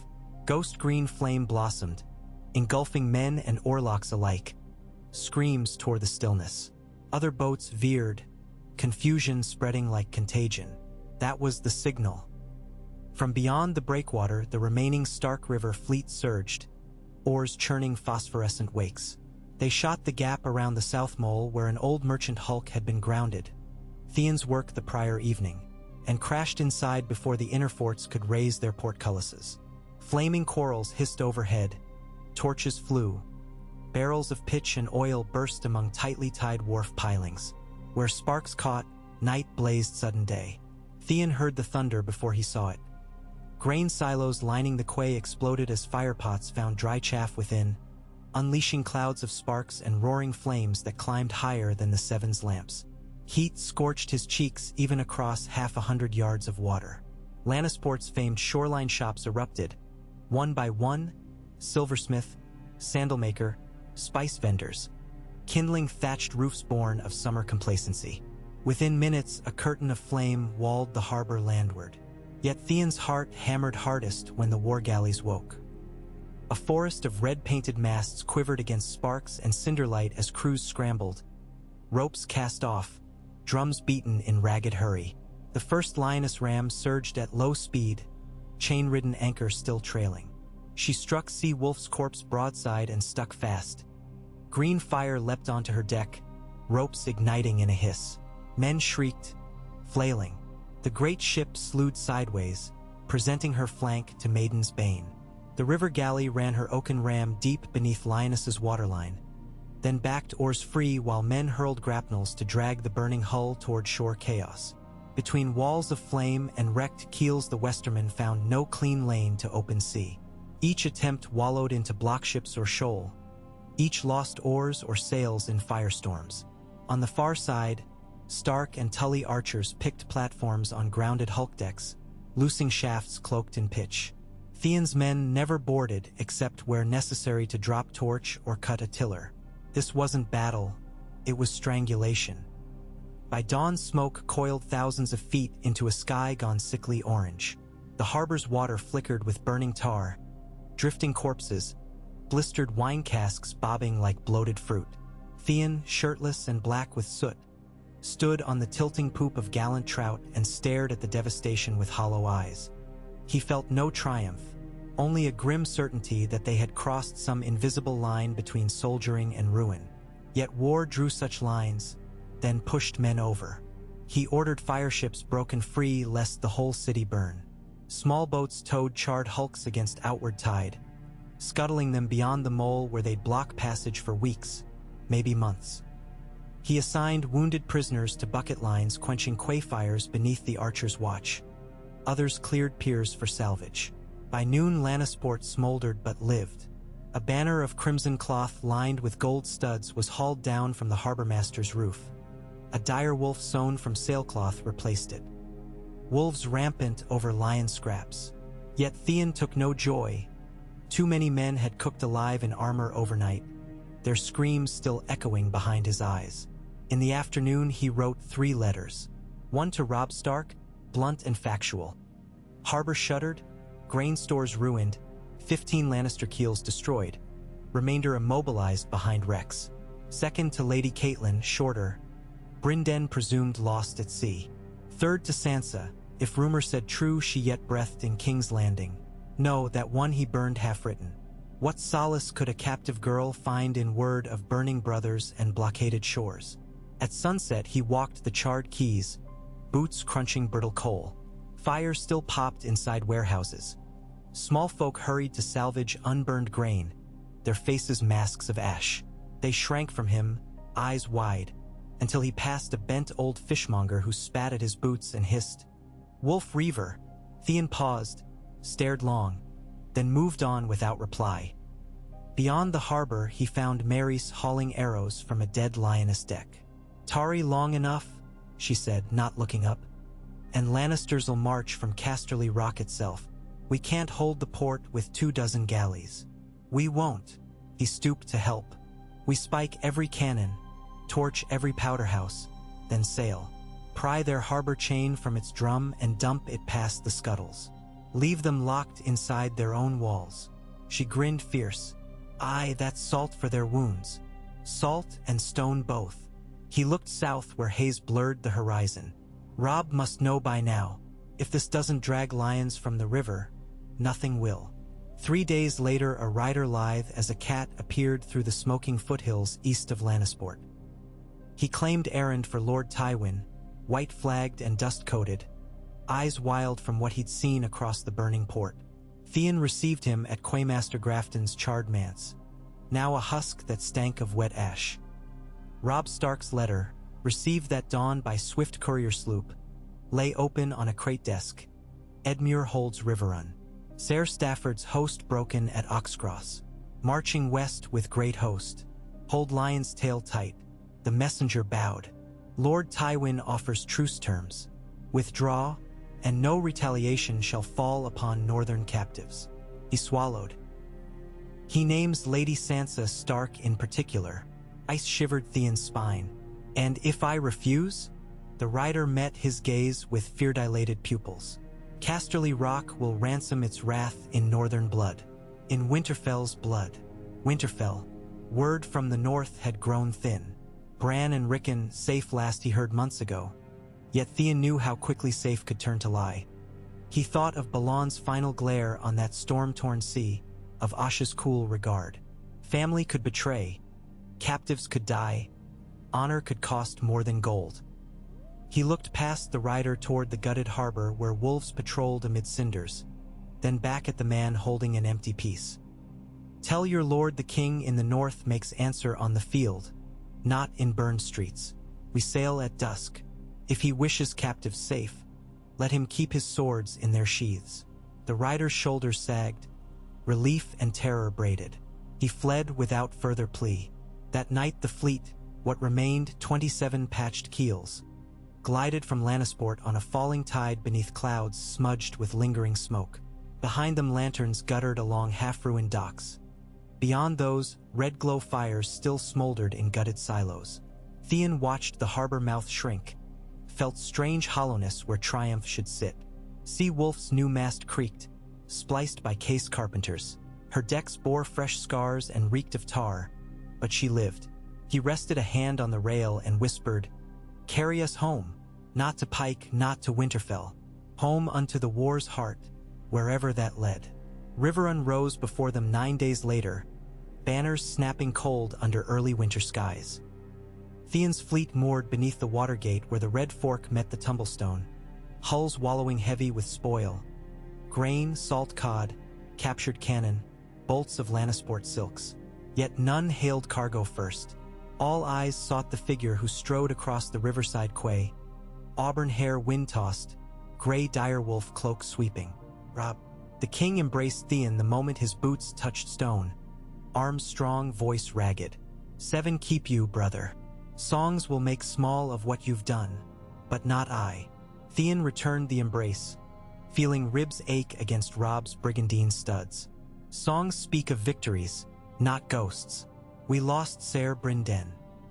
Ghost green flame blossomed, engulfing men and oarlocks alike. Screams tore the stillness. Other boats veered, confusion spreading like contagion. That was the signal. From beyond the breakwater, the remaining Stark River fleet surged, oars churning phosphorescent wakes. They shot the gap around the South Mole where an old merchant hulk had been grounded, Theon's work the prior evening, and crashed inside before the inner forts could raise their portcullises. Flaming corals hissed overhead, torches flew, barrels of pitch and oil burst among tightly tied wharf pilings. Where sparks caught, night blazed sudden day. Theon heard the thunder before he saw it. Grain silos lining the quay exploded as firepots found dry chaff within, unleashing clouds of sparks and roaring flames that climbed higher than the Seven's lamps. Heat scorched his cheeks even across 100 yards of water. Lannisport's famed shoreline shops erupted, one by one, silversmith, sandalmaker, spice vendors, kindling thatched roofs born of summer complacency. Within minutes, a curtain of flame walled the harbor landward. Yet Theon's heart hammered hardest when the war galleys woke. A forest of red-painted masts quivered against sparks and cinderlight as crews scrambled, ropes cast off, drums beaten in ragged hurry. The first lioness ram surged at low speed, chain-ridden anchor still trailing. She struck Sea Wolf's corpse broadside and stuck fast. Green fire leapt onto her deck, ropes igniting in a hiss. Men shrieked, flailing. The great ship slewed sideways, presenting her flank to Maiden's Bane. The river galley ran her oaken ram deep beneath Lioness's waterline, then backed oars free while men hurled grapnels to drag the burning hull toward shore chaos. Between walls of flame and wrecked keels, the Westermen found no clean lane to open sea. Each attempt wallowed into blockships or shoal. Each lost oars or sails in firestorms. On the far side, Stark and Tully archers picked platforms on grounded hulk decks, loosing shafts cloaked in pitch. Theon's men never boarded except where necessary to drop torch or cut a tiller. This wasn't battle, it was strangulation. By dawn, smoke coiled thousands of feet into a sky gone sickly orange. The harbor's water flickered with burning tar, drifting corpses, blistered wine casks bobbing like bloated fruit. Theon, shirtless and black with soot, stood on the tilting poop of gallant trout and stared at the devastation with hollow eyes. He felt no triumph, only a grim certainty that they had crossed some invisible line between soldiering and ruin. Yet war drew such lines, then pushed men over. He ordered fireships broken free lest the whole city burn. Small boats towed charred hulks against outward tide, scuttling them beyond the mole where they'd block passage for weeks, maybe months. He assigned wounded prisoners to bucket lines quenching quay fires beneath the archer's watch. Others cleared piers for salvage. By noon, Lannisport smoldered but lived. A banner of crimson cloth lined with gold studs was hauled down from the harbormaster's roof. A dire wolf sewn from sailcloth replaced it. Wolves rampant over lion scraps. Yet Theon took no joy. Too many men had cooked alive in armor overnight, their screams still echoing behind his eyes. In the afternoon, he wrote 3 letters. One to Robb Stark, blunt and factual. Harbor shuttered, grain stores ruined, 15 Lannister keels destroyed, remainder immobilized behind wrecks. Second to Lady Catelyn, shorter. Brynden presumed lost at sea. Third to Sansa, if rumor said true, she yet breathed in King's Landing. No, that one he burned half-written. What solace could a captive girl find in word of burning brothers and blockaded shores? At sunset he walked the charred quays, boots crunching brittle coal. Fires still popped inside warehouses. Small folk hurried to salvage unburned grain, their faces masks of ash. They shrank from him, eyes wide, until he passed a bent old fishmonger who spat at his boots and hissed, "Wolf Reaver." Theon paused, stared long, then moved on without reply. Beyond the harbor, he found Mary's hauling arrows from a dead lioness deck. "Tarry long enough," she said, not looking up, "and Lannisters'll march from Casterly Rock itself. We can't hold the port with 24 galleys. We won't." He stooped to help. "We spike every cannon, torch every powder house, then sail. Pry their harbor chain from its drum and dump it past the scuttles. Leave them locked inside their own walls." She grinned fierce. "Aye, that's salt for their wounds. Salt and stone both." He looked south where haze blurred the horizon. "Robb must know by now, if this doesn't drag lions from the river, nothing will." 3 days later, a rider lithe as a cat appeared through the smoking foothills east of Lannisport. He claimed errand for Lord Tywin, white-flagged and dust-coated, eyes wild from what he'd seen across the burning port. Theon received him at Quaymaster Grafton's charred manse, now a husk that stank of wet ash. Robb Stark's letter, received that dawn by swift courier sloop, lay open on a crate desk. Edmure holds Riverrun. Ser Stafford's host broken at Oxcross. Marching west with great host. Hold Lion's tail tight. The messenger bowed. Lord Tywin offers truce terms. Withdraw, and no retaliation shall fall upon northern captives. He swallowed. He names Lady Sansa Stark in particular. Ice shivered Theon's spine. "And if I refuse?" The rider met his gaze with fear-dilated pupils. "Casterly Rock will ransom its wrath in northern blood. In Winterfell's blood." Winterfell. Word from the north had grown thin. Bran and Rickon safe last he heard months ago. Yet Theon knew how quickly safe could turn to lie. He thought of Balon's final glare on that storm-torn sea, of Asha's cool regard. Family could betray. Captives could die. Honor could cost more than gold. He looked past the rider toward the gutted harbor where wolves patrolled amid cinders, then back at the man holding an empty piece. "Tell your lord the king in the north makes answer on the field, not in burned streets. We sail at dusk. If he wishes captives safe, let him keep his swords in their sheaths." The rider's shoulders sagged, relief and terror braided. He fled without further plea. That night the fleet, what remained 27 patched keels, glided from Lannisport on a falling tide beneath clouds smudged with lingering smoke. Behind them lanterns guttered along half-ruined docks. Beyond those, red glow fires still smoldered in gutted silos. Theon watched the harbor mouth shrink, felt strange hollowness where triumph should sit. Sea Wolf's new mast creaked, spliced by case carpenters. Her decks bore fresh scars and reeked of tar, but she lived. He rested a hand on the rail and whispered, "Carry us home, not to Pike, not to Winterfell, home unto the war's heart, wherever that led." Riverrun rose before them 9 days later, banners snapping cold under early winter skies. Theon's fleet moored beneath the Watergate where the Red Fork met the Tumblestone, hulls wallowing heavy with spoil. Grain, salt cod, captured cannon, bolts of Lannisport silks. Yet none hailed cargo first. All eyes sought the figure who strode across the riverside quay, auburn hair wind-tossed, gray direwolf cloak sweeping. Robb. The king embraced Theon the moment his boots touched stone. arm strong, voice ragged. 7 keep you, brother. Songs will make small of what you've done, but not I. Theon returned the embrace, feeling ribs ache against Robb's brigandine studs. Songs speak of victories, not ghosts. We lost Ser Brynden.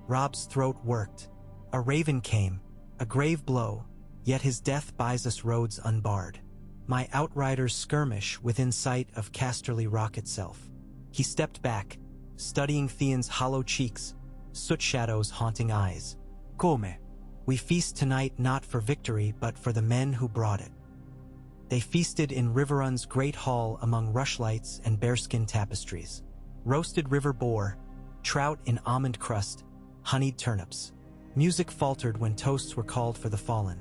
Robb's throat worked. A raven came, a grave blow, yet his death buys us roads unbarred. My outriders skirmish within sight of Casterly Rock itself. He stepped back, studying Theon's hollow cheeks, soot shadows haunting eyes. Come. We feast tonight not for victory, but for the men who brought it. They feasted in Riverrun's great hall among rushlights and bearskin tapestries. Roasted river boar, trout in almond crust, honeyed turnips. Music faltered when toasts were called for the fallen.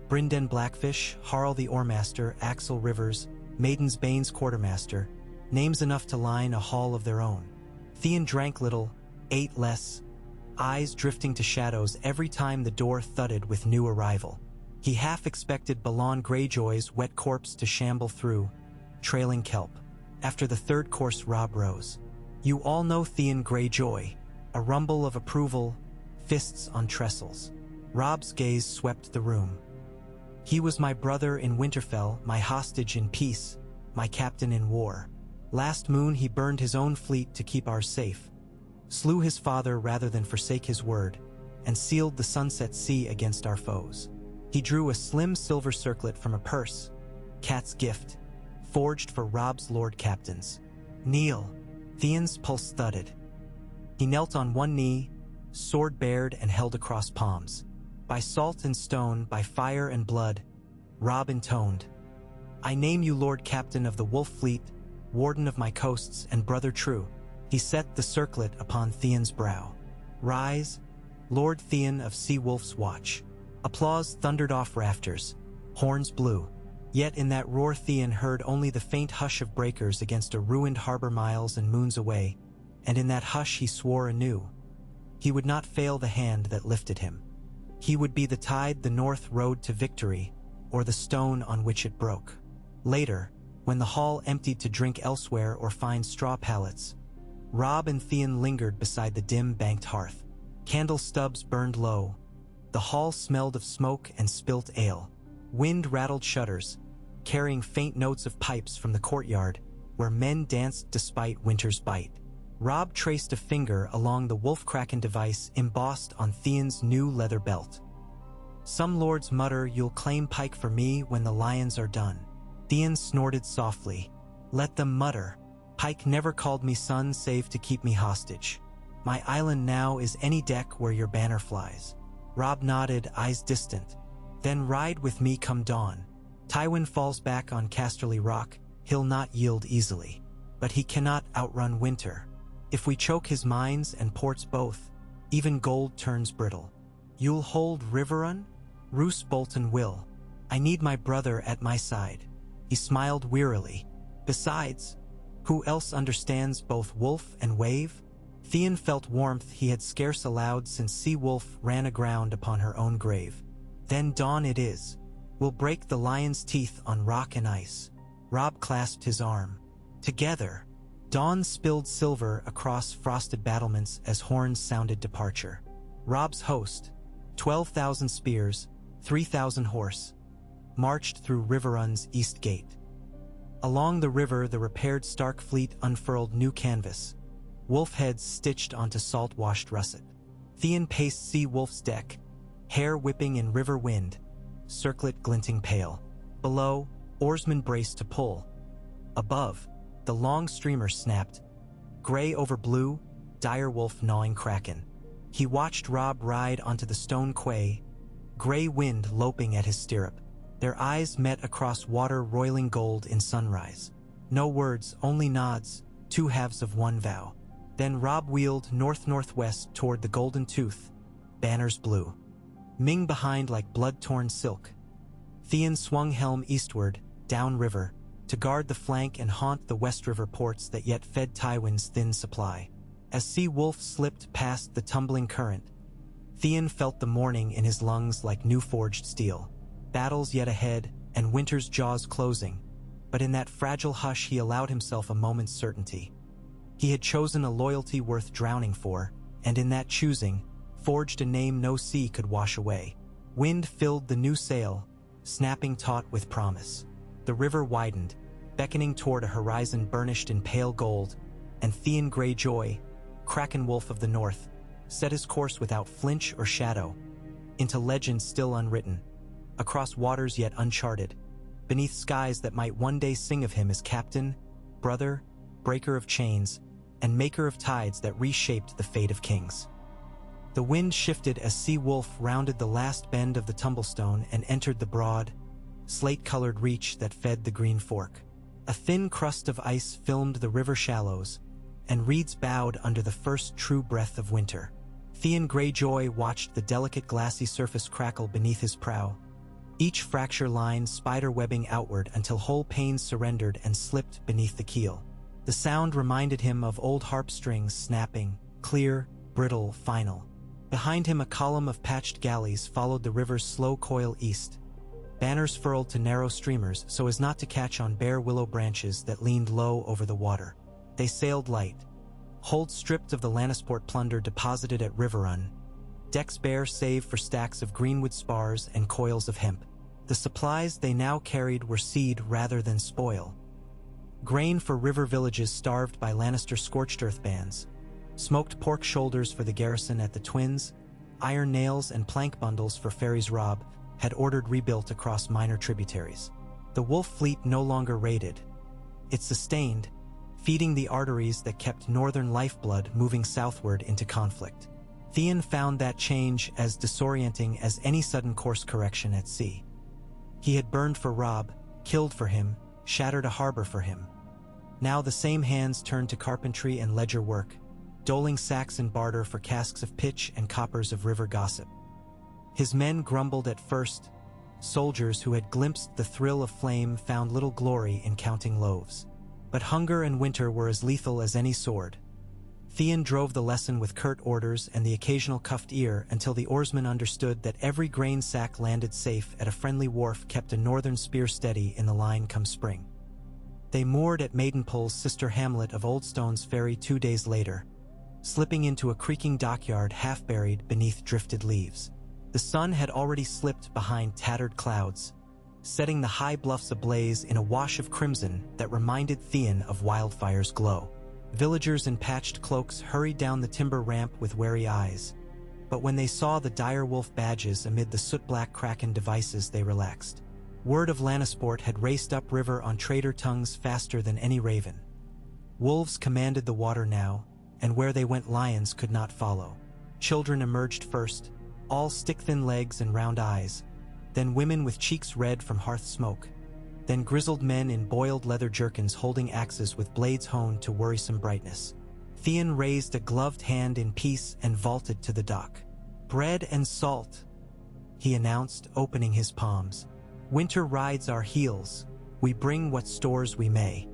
Brynden Blackfish, Harl the Oarmaster, Axel Rivers, Maiden's Bane's Quartermaster, names enough to line a hall of their own. Theon drank little, ate less, eyes drifting to shadows every time the door thudded with new arrival. He half expected Theon Greyjoy's wet corpse to shamble through, trailing kelp. After the third course, Robb rose. You all know Theon Greyjoy. A rumble of approval, fists on trestles. Robb's gaze swept the room. He was my brother in Winterfell, my hostage in peace, my captain in war. Last moon he burned his own fleet to keep ours safe, slew his father rather than forsake his word, and sealed the Sunset Sea against our foes. He drew a slim silver circlet from a purse, cat's gift, forged for Robb's lord captains. Kneel. Theon's pulse thudded. He knelt on one knee, sword bared and held across palms. By salt and stone, by fire and blood, Robb intoned, I name you Lord Captain of the Wolf Fleet, Warden of my coasts, and brother true. He set the circlet upon Theon's brow. Rise, Lord Theon of Sea Wolf's watch. Applause thundered off rafters. Horns blew. Yet in that roar Theon heard only the faint hush of breakers against a ruined harbor miles and moons away, and in that hush he swore anew. He would not fail the hand that lifted him. He would be the tide the north rode to victory, or the stone on which it broke. Later, when the hall emptied to drink elsewhere or find straw pallets, Robb and Theon lingered beside the dim banked hearth. Candle stubs burned low. The hall smelled of smoke and spilt ale. Wind rattled shutters, carrying faint notes of pipes from the courtyard, where men danced despite winter's bite. Robb traced a finger along the wolf-kraken device embossed on Theon's new leather belt. Some lords mutter, you'll claim pike for me when the lions are done. Theon snorted softly. Let them mutter. Pike never called me son save to keep me hostage. My island now is any deck where your banner flies. Robb nodded, eyes distant. Then ride with me come dawn. Tywin falls back on Casterly Rock, he'll not yield easily. But he cannot outrun winter. If we choke his mines and ports both, even gold turns brittle. You'll hold Riverrun? Roose Bolton will. I need my brother at my side. He smiled wearily. Besides, who else understands both wolf and wave? Theon felt warmth he had scarce allowed since Sea Wolf ran aground upon her own grave. Then dawn it is. We'll break the lion's teeth on rock and ice. Robb clasped his arm. Together, dawn spilled silver across frosted battlements as horns sounded departure. Robb's host, 12,000 spears, 3,000 horse, marched through Riverrun's east gate. Along the river, the repaired Stark fleet unfurled new canvas, wolf heads stitched onto salt-washed russet. Theon paced Sea Wolf's deck, hair whipping in river wind, circlet glinting pale. Below, oarsmen braced to pull. Above, the long streamer snapped, gray over blue, dire wolf gnawing kraken. He watched Robb ride onto the stone quay, gray wind loping at his stirrup. Their eyes met across water roiling gold in sunrise. No words, only nods, two halves of one vow. Then Robb wheeled north-northwest toward the Golden Tooth, banners blue. Ming behind like blood-torn silk. Theon swung helm eastward, downriver, to guard the flank and haunt the West River ports that yet fed Tywin's thin supply. As Sea Wolf slipped past the tumbling current, Theon felt the morning in his lungs like new-forged steel. Battles yet ahead, and winter's jaws closing, but in that fragile hush he allowed himself a moment's certainty. He had chosen a loyalty worth drowning for, and in that choosing, forged a name no sea could wash away. Wind filled the new sail, snapping taut with promise. The river widened, beckoning toward a horizon burnished in pale gold, and Theon Greyjoy, Kraken Wolf of the North, set his course without flinch or shadow, into legends still unwritten, across waters yet uncharted, beneath skies that might one day sing of him as captain, brother, breaker of chains, and maker of tides that reshaped the fate of kings. The wind shifted as Sea Wolf rounded the last bend of the Tumblestone and entered the broad, slate-colored reach that fed the Green Fork. A thin crust of ice filmed the river shallows, and reeds bowed under the first true breath of winter. Theon Greyjoy watched the delicate glassy surface crackle beneath his prow, each fracture line spider-webbing outward until whole panes surrendered and slipped beneath the keel. The sound reminded him of old harp strings snapping, clear, brittle, final. Behind him a column of patched galleys followed the river's slow coil east, banners furled to narrow streamers so as not to catch on bare willow branches that leaned low over the water. They sailed light, holds stripped of the Lannisters plunder deposited at River Run, decks bare save for stacks of greenwood spars and coils of hemp. The supplies they now carried were seed rather than spoil. Grain for river villages starved by Lannister scorched earth bands, smoked pork shoulders for the garrison at the Twins, iron nails and plank bundles for Ferry's Robb had ordered rebuilt across minor tributaries. The Wolf fleet no longer raided. It sustained, feeding the arteries that kept northern lifeblood moving southward into conflict. Theon found that change as disorienting as any sudden course correction at sea. He had burned for Robb, killed for him, shattered a harbor for him. Now the same hands turned to carpentry and ledger work, doling sacks in barter for casks of pitch and coppers of river gossip. His men grumbled at first. Soldiers who had glimpsed the thrill of flame found little glory in counting loaves. But hunger and winter were as lethal as any sword. Theon drove the lesson with curt orders and the occasional cuffed ear until the oarsmen understood that every grain sack landed safe at a friendly wharf kept a northern spear steady in the line come spring. They moored at Maidenpool's sister hamlet of Oldstone's Ferry 2 days later, slipping into a creaking dockyard half buried beneath drifted leaves. The sun had already slipped behind tattered clouds, setting the high bluffs ablaze in a wash of crimson that reminded Theon of wildfire's glow. Villagers in patched cloaks hurried down the timber ramp with wary eyes, but when they saw the dire wolf badges amid the soot-black Kraken devices they relaxed. Word of Lannisport had raced upriver on trader tongues faster than any raven. Wolves commanded the water now, and where they went lions could not follow. Children emerged first, all stick-thin legs and round eyes, then women with cheeks red from hearth smoke, then grizzled men in boiled leather jerkins holding axes with blades honed to worrisome brightness. Theon raised a gloved hand in peace and vaulted to the dock. "Bread and salt," he announced, opening his palms. "Winter rides our heels. We bring what stores we may.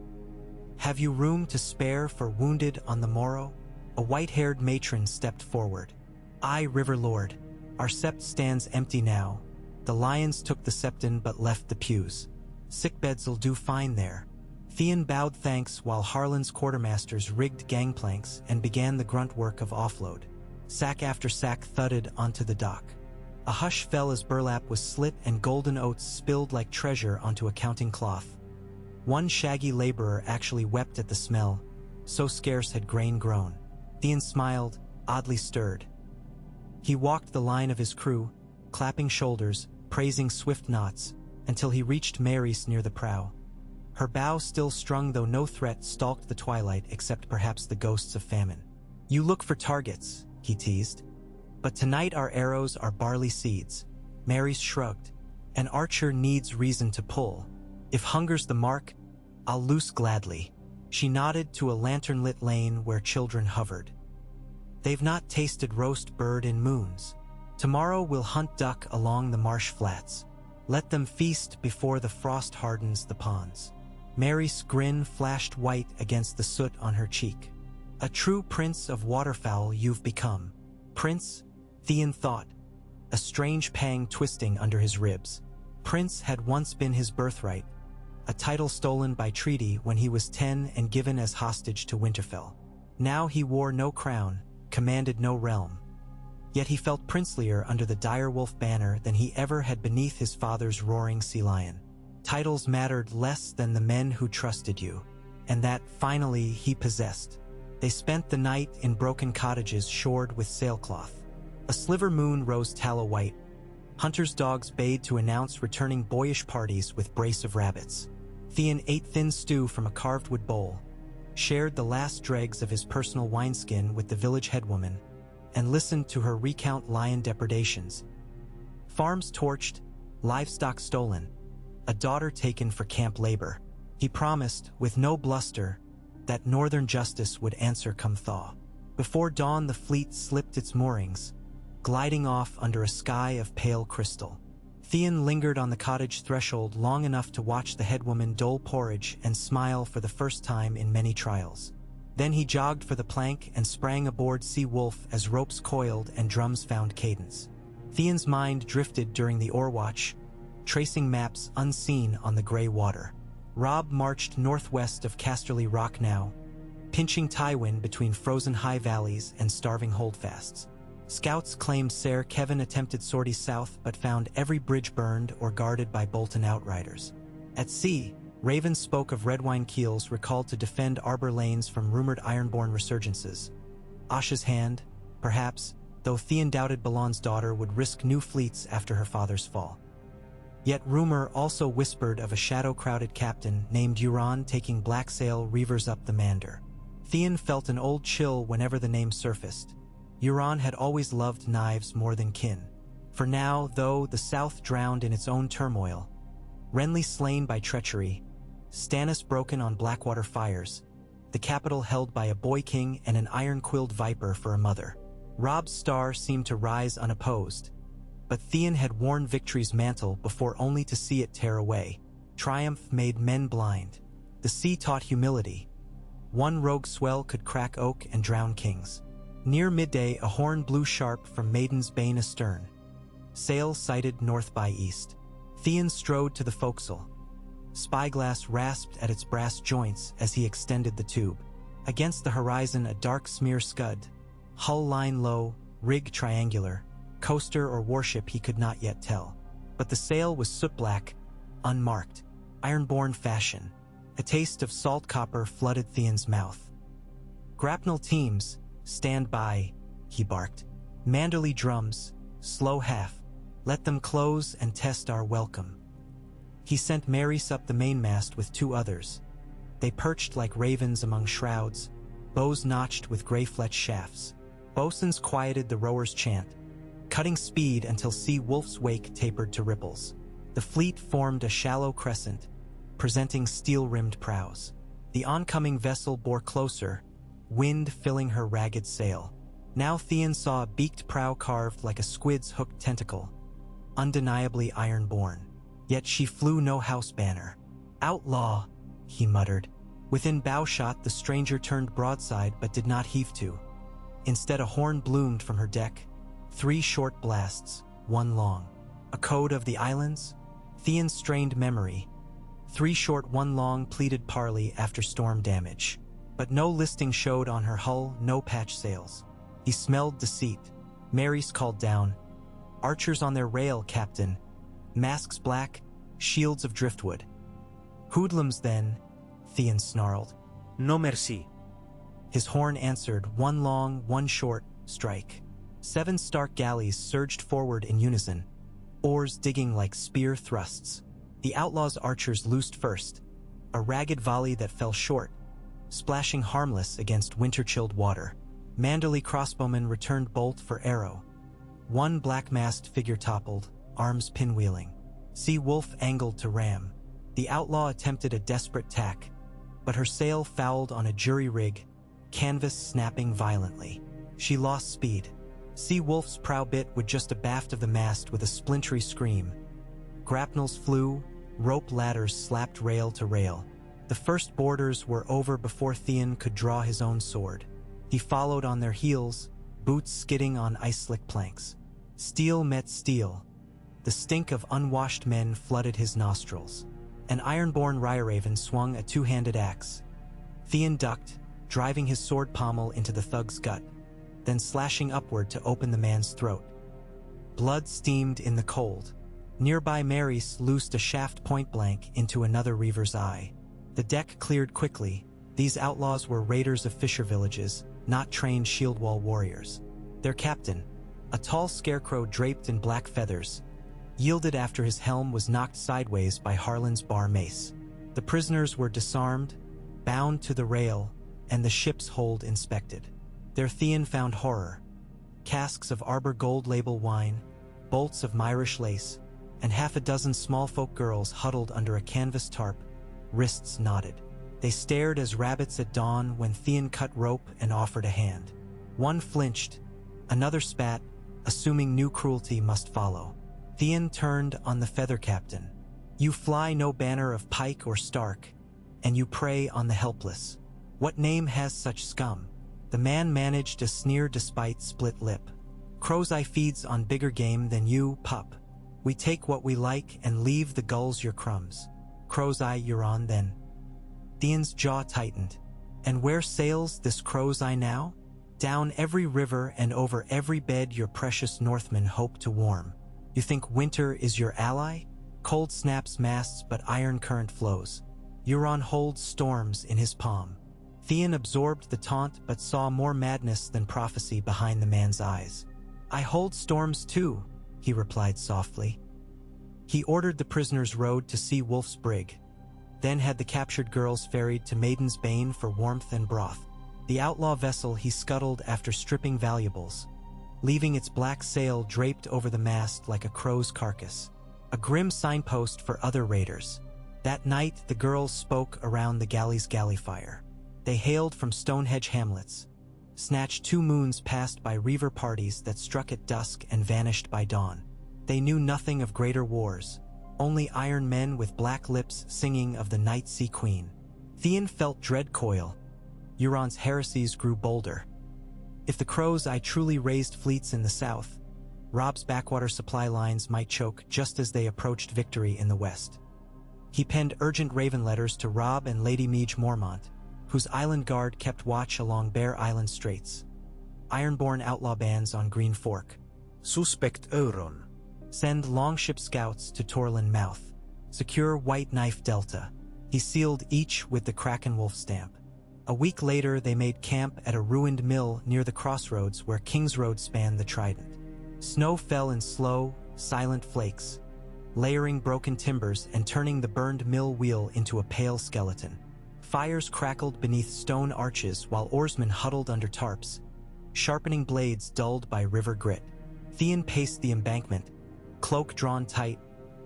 Have you room to spare for wounded on the morrow?" A white-haired matron stepped forward. "Aye, River Lord. Our sept stands empty now. The lions took the septon but left the pews. Sickbeds'll do fine there." Theon bowed thanks while Harlan's quartermasters rigged gangplanks and began the grunt work of offload. Sack after sack thudded onto the dock. A hush fell as burlap was slit and golden oats spilled like treasure onto a counting cloth. One shaggy laborer actually wept at the smell, so scarce had grain grown. Theon smiled, oddly stirred. He walked the line of his crew, clapping shoulders, praising swift knots, until he reached Mary's near the prow. Her bow still strung though no threat stalked the twilight except perhaps the ghosts of famine. "You look for targets," he teased. "But tonight our arrows are barley seeds." Mary's shrugged. "An archer needs reason to pull. If hunger's the mark, I'll loose gladly." She nodded to a lantern-lit lane where children hovered. "They've not tasted roast bird in moons. Tomorrow we'll hunt duck along the marsh flats. Let them feast before the frost hardens the ponds." Mary's grin flashed white against the soot on her cheek. "A true prince of waterfowl you've become." Prince, Theon thought, a strange pang twisting under his ribs. Prince had once been his birthright, a title stolen by treaty when he was 10 and given as hostage to Winterfell. Now he wore no crown, commanded no realm. Yet he felt princelier under the direwolf banner than he ever had beneath his father's roaring sea lion. Titles mattered less than the men who trusted you, and that, finally, he possessed. They spent the night in broken cottages shored with sailcloth. A sliver moon rose tallow white. Hunters' dogs bayed to announce returning boyish parties with brace of rabbits. Theon ate thin stew from a carved wood bowl, shared the last dregs of his personal wineskin with the village headwoman, and listened to her recount lion depredations. Farms torched, livestock stolen, a daughter taken for camp labor. He promised, with no bluster, that northern justice would answer come thaw. Before dawn the fleet slipped its moorings, gliding off under a sky of pale crystal. Theon lingered on the cottage threshold long enough to watch the headwoman dole porridge and smile for the first time in many trials. Then he jogged for the plank and sprang aboard Sea Wolf as ropes coiled and drums found cadence. Theon's mind drifted during the oarwatch, tracing maps unseen on the gray water. Robb marched northwest of Casterly Rock now, pinching Tywin between frozen high valleys and starving holdfasts. Scouts claimed Ser Kevin attempted sorties south but found every bridge burned or guarded by Bolton outriders. At sea, Raven spoke of Redwine keels recalled to defend Arbor lanes from rumored Ironborn resurgences. Asha's hand, perhaps, though Theon doubted Balon's daughter would risk new fleets after her father's fall. Yet rumor also whispered of a shadow-crowded captain named Euron taking black sail reavers up the Mander. Theon felt an old chill whenever the name surfaced. Euron had always loved knives more than kin. For now, though the south drowned in its own turmoil, Renly slain by treachery, Stannis broken on Blackwater fires, the capital held by a boy king and an iron-quilled viper for a mother. Robb's star seemed to rise unopposed, but Theon had worn victory's mantle before only to see it tear away. Triumph made men blind. The sea taught humility. One rogue swell could crack oak and drown kings. Near midday, a horn blew sharp from Maiden's Bane astern. Sail sighted north by east. Theon strode to the forecastle. Spyglass rasped at its brass joints as he extended the tube. Against the horizon, a dark smear scud. Hull line low, rig triangular. Coaster or warship he could not yet tell. But the sail was soot-black, unmarked, Ironborn fashion. A taste of salt copper flooded Theon's mouth. "Grapnel teams, stand by," he barked. "Manderly drums, slow half. Let them close and test our welcome." He sent Marys up the mainmast with two others. They perched like ravens among shrouds, bows notched with gray-fletched shafts. Boatswains quieted the rowers' chant, cutting speed until Sea Wolf's wake tapered to ripples. The fleet formed a shallow crescent, presenting steel-rimmed prows. The oncoming vessel bore closer, wind filling her ragged sail. Now Theon saw a beaked prow carved like a squid's hooked tentacle, undeniably iron-born. Yet she flew no house banner. "Outlaw," he muttered. Within bowshot, the stranger turned broadside but did not heave to. Instead, a horn bloomed from her deck. 3 short blasts, 1 long. A code of the islands? Theon strained memory. 3 short, 1 long pleaded parley after storm damage. But no listing showed on her hull, no patch sails. He smelled deceit. Marys called down, "Archers on their rail, Captain. Masks black, shields of driftwood." "Hoodlums, then," Theon snarled. No merci. His horn answered, 1 long, 1 short, strike. 7 Stark galleys surged forward in unison, oars digging like spear thrusts. The outlaws' archers loosed first, a ragged volley that fell short, splashing harmless against winter-chilled water. Manderly crossbowmen returned bolt for arrow. 1 black-masked figure toppled, arms pinwheeling. Sea Wolf angled to ram. The outlaw attempted a desperate tack, but her sail fouled on a jury rig, canvas snapping violently. She lost speed. Sea Wolf's prow bit with just a baft of the mast with a splintery scream. Grapnels flew, rope ladders slapped rail to rail. The first boarders were over before Theon could draw his own sword. He followed on their heels, boots skidding on ice-slick planks. Steel met steel. The stink of unwashed men flooded his nostrils. An ironborn Ryraven swung a 2-handed axe. Theon ducked, driving his sword pommel into the thug's gut, then slashing upward to open the man's throat. Blood steamed in the cold. Nearby Maris loosed a shaft point-blank into another reaver's eye. The deck cleared quickly. These outlaws were raiders of fisher villages, not trained shield wall warriors. Their captain, a tall scarecrow draped in black feathers, yielded after his helm was knocked sideways by Harlan's bar mace. The prisoners were disarmed, bound to the rail, and the ship's hold inspected. There Theon found horror. Casks of Arbor Gold label wine, bolts of Myrish lace, and half a dozen small folk girls huddled under a canvas tarp, wrists knotted. They stared as rabbits at dawn when Theon cut rope and offered a hand. One flinched, another spat, assuming new cruelty must follow. Theon turned on the feather captain. You fly no banner of Pike or Stark, and you prey on the helpless. What name has such scum? The man managed a sneer despite split lip. Crow's Eye feeds on bigger game than you, pup. We take what we like and leave the gulls your crumbs. Crow's Eye you're on then. Theon's jaw tightened. And where sails this Crow's Eye now? Down every river and over every bed your precious Northmen hope to warm. You think winter is your ally? Cold snaps masts but iron current flows. Euron holds storms in his palm. Theon absorbed the taunt but saw more madness than prophecy behind the man's eyes. I hold storms too, he replied softly. He ordered the prisoners rowed to see Wolf's Brig, then had the captured girls ferried to Maiden's Bane for warmth and broth. The outlaw vessel he scuttled after stripping valuables, leaving its black sail draped over the mast like a crow's carcass. A grim signpost for other raiders. That night the girls spoke around the galley's galley fire. They hailed from Stonehenge hamlets, snatched 2 moons passed by reaver parties that struck at dusk and vanished by dawn. They knew nothing of greater wars, only iron men with black lips singing of the Night Sea Queen. Theon felt dread coil. Euron's heresies grew bolder. If the Crow's Eye truly raised fleets in the south, Robb's backwater supply lines might choke just as they approached victory in the west. He penned urgent raven letters to Robb and Lady Meage Mormont, whose island guard kept watch along Bear Island Straits. Ironborn outlaw bands on Green Fork. Suspect Euron. Send longship scouts to Torlin Mouth. Secure White Knife Delta. He sealed each with the Kraken Wolf stamp. A week later they made camp at a ruined mill near the crossroads where King's Road spanned the Trident. Snow fell in slow, silent flakes, layering broken timbers and turning the burned mill wheel into a pale skeleton. Fires crackled beneath stone arches while oarsmen huddled under tarps, sharpening blades dulled by river grit. Theon paced the embankment, cloak drawn tight,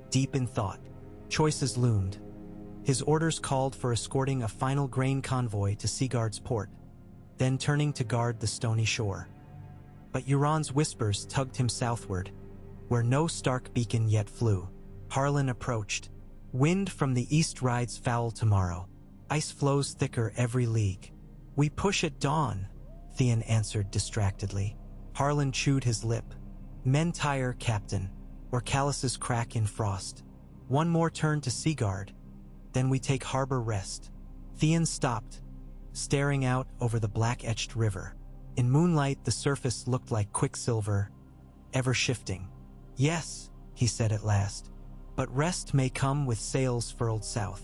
deep in thought. Choices loomed. His orders called for escorting a final grain convoy to Seaguard's port, then turning to guard the stony shore. But Euron's whispers tugged him southward, where no Stark beacon yet flew. Harlan approached. Wind from the east rides foul tomorrow. Ice flows thicker every league. We push at dawn, Theon answered distractedly. Harlan chewed his lip. Men tire, Captain, or calluses crack in frost. One more turn to Seaguard, then we take harbor rest. Theon stopped, staring out over the black-etched river. In moonlight the surface looked like quicksilver, ever shifting. Yes, he said at last, but rest may come with sails furled south.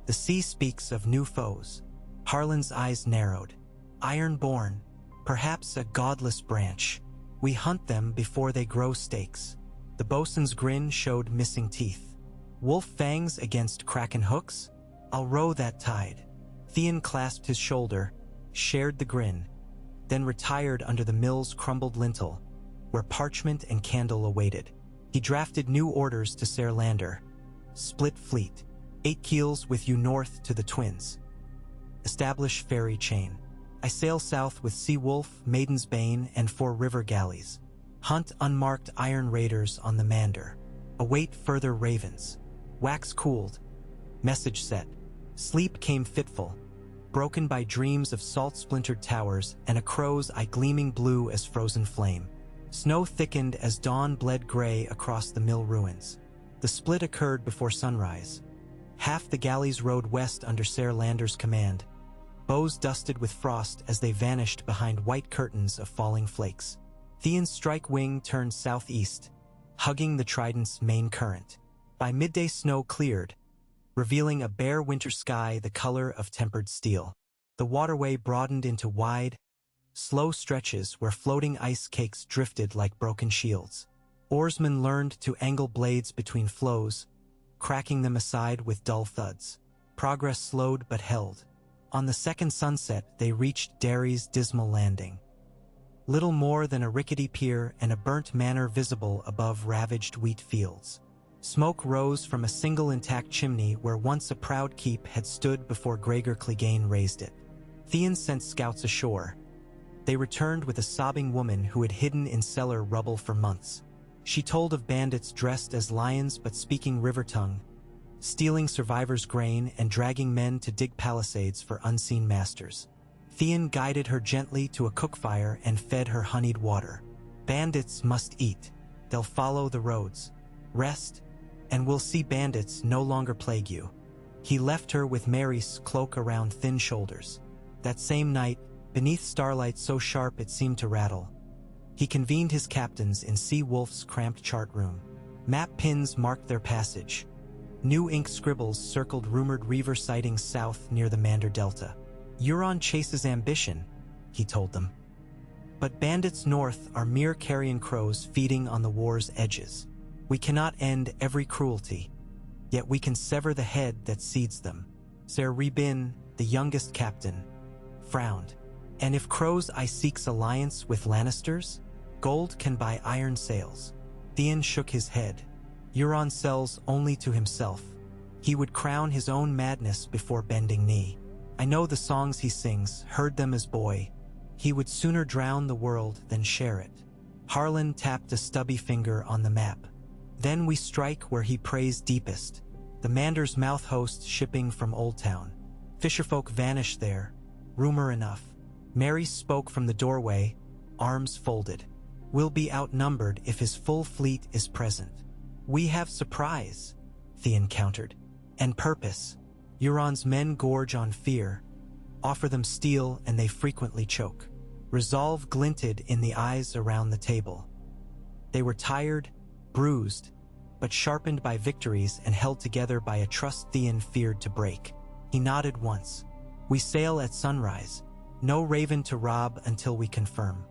The sea speaks of new foes. Harlan's eyes narrowed. Iron-born, perhaps a godless branch. We hunt them before they grow stakes. The bosun's grin showed missing teeth. Wolf fangs against kraken hooks? I'll row that tide. Theon clasped his shoulder, shared the grin, then retired under the mill's crumbled lintel, where parchment and candle awaited. He drafted new orders to Ser Lander. Split fleet. 8 keels with you north to the Twins. Establish ferry chain. I sail south with Sea Wolf, Maiden's Bane, and 4 river galleys. Hunt unmarked iron raiders on the Mander. Await further ravens. Wax cooled. Message set. Sleep came fitful, broken by dreams of salt-splintered towers and a crow's eye gleaming blue as frozen flame. Snow thickened as dawn bled gray across the mill ruins. The split occurred before sunrise. Half the galleys rowed west under Ser Lander's command. bows dusted with frost as they vanished behind white curtains of falling flakes. Theon's strike wing turned southeast, hugging the trident's main current. By midday snow cleared, revealing a bare winter sky the color of tempered steel. The waterway broadened into wide, slow stretches where floating ice cakes drifted like broken shields. Oarsmen learned to angle blades between flows, cracking them aside with dull thuds. Progress slowed but held. On the second sunset, they reached Derry's dismal landing. Little more than a rickety pier and a burnt manor visible above ravaged wheat fields. Smoke rose from a single intact chimney where once a proud keep had stood before Gregor Clegane raised it. Theon sent scouts ashore. They returned with a sobbing woman who had hidden in cellar rubble for months. She told of bandits dressed as lions but speaking river tongue, stealing survivors' grain and dragging men to dig palisades for unseen masters. Theon guided her gently to a cookfire and fed her honeyed water. Bandits must eat. They'll follow the roads. Rest, and we'll see bandits no longer plague you. He left her with Mary's cloak around thin shoulders. That same night, beneath starlight so sharp it seemed to rattle, he convened his captains in Sea Wolf's cramped chart room. Map pins marked their passage. New ink scribbles circled rumored reaver sightings south near the Mander Delta. Euron chases ambition, he told them. But bandits north are mere carrion crows feeding on the war's edges. We cannot end every cruelty, yet we can sever the head that seeds them. Ser Rebin, the youngest captain, frowned. And if crows I seeks alliance with Lannisters? Gold can buy iron sails. Theon shook his head. Euron sells only to himself. He would crown his own madness before bending knee. I know the songs he sings, heard them as boy. He would sooner drown the world than share it. Harlan tapped a stubby finger on the map. Then we strike where he prays deepest, the Mander's mouth host shipping from Old Town. Fisherfolk vanish there, rumor enough. Mary spoke from the doorway, arms folded. We'll be outnumbered if his full fleet is present. We have surprise, Theon countered, and purpose. Euron's men gorge on fear, offer them steel and they frequently choke. Resolve glinted in the eyes around the table. They were tired, bruised, but sharpened by victories and held together by a trust Theon feared to break. He nodded once. We sail at sunrise. No raven to rob until we confirm.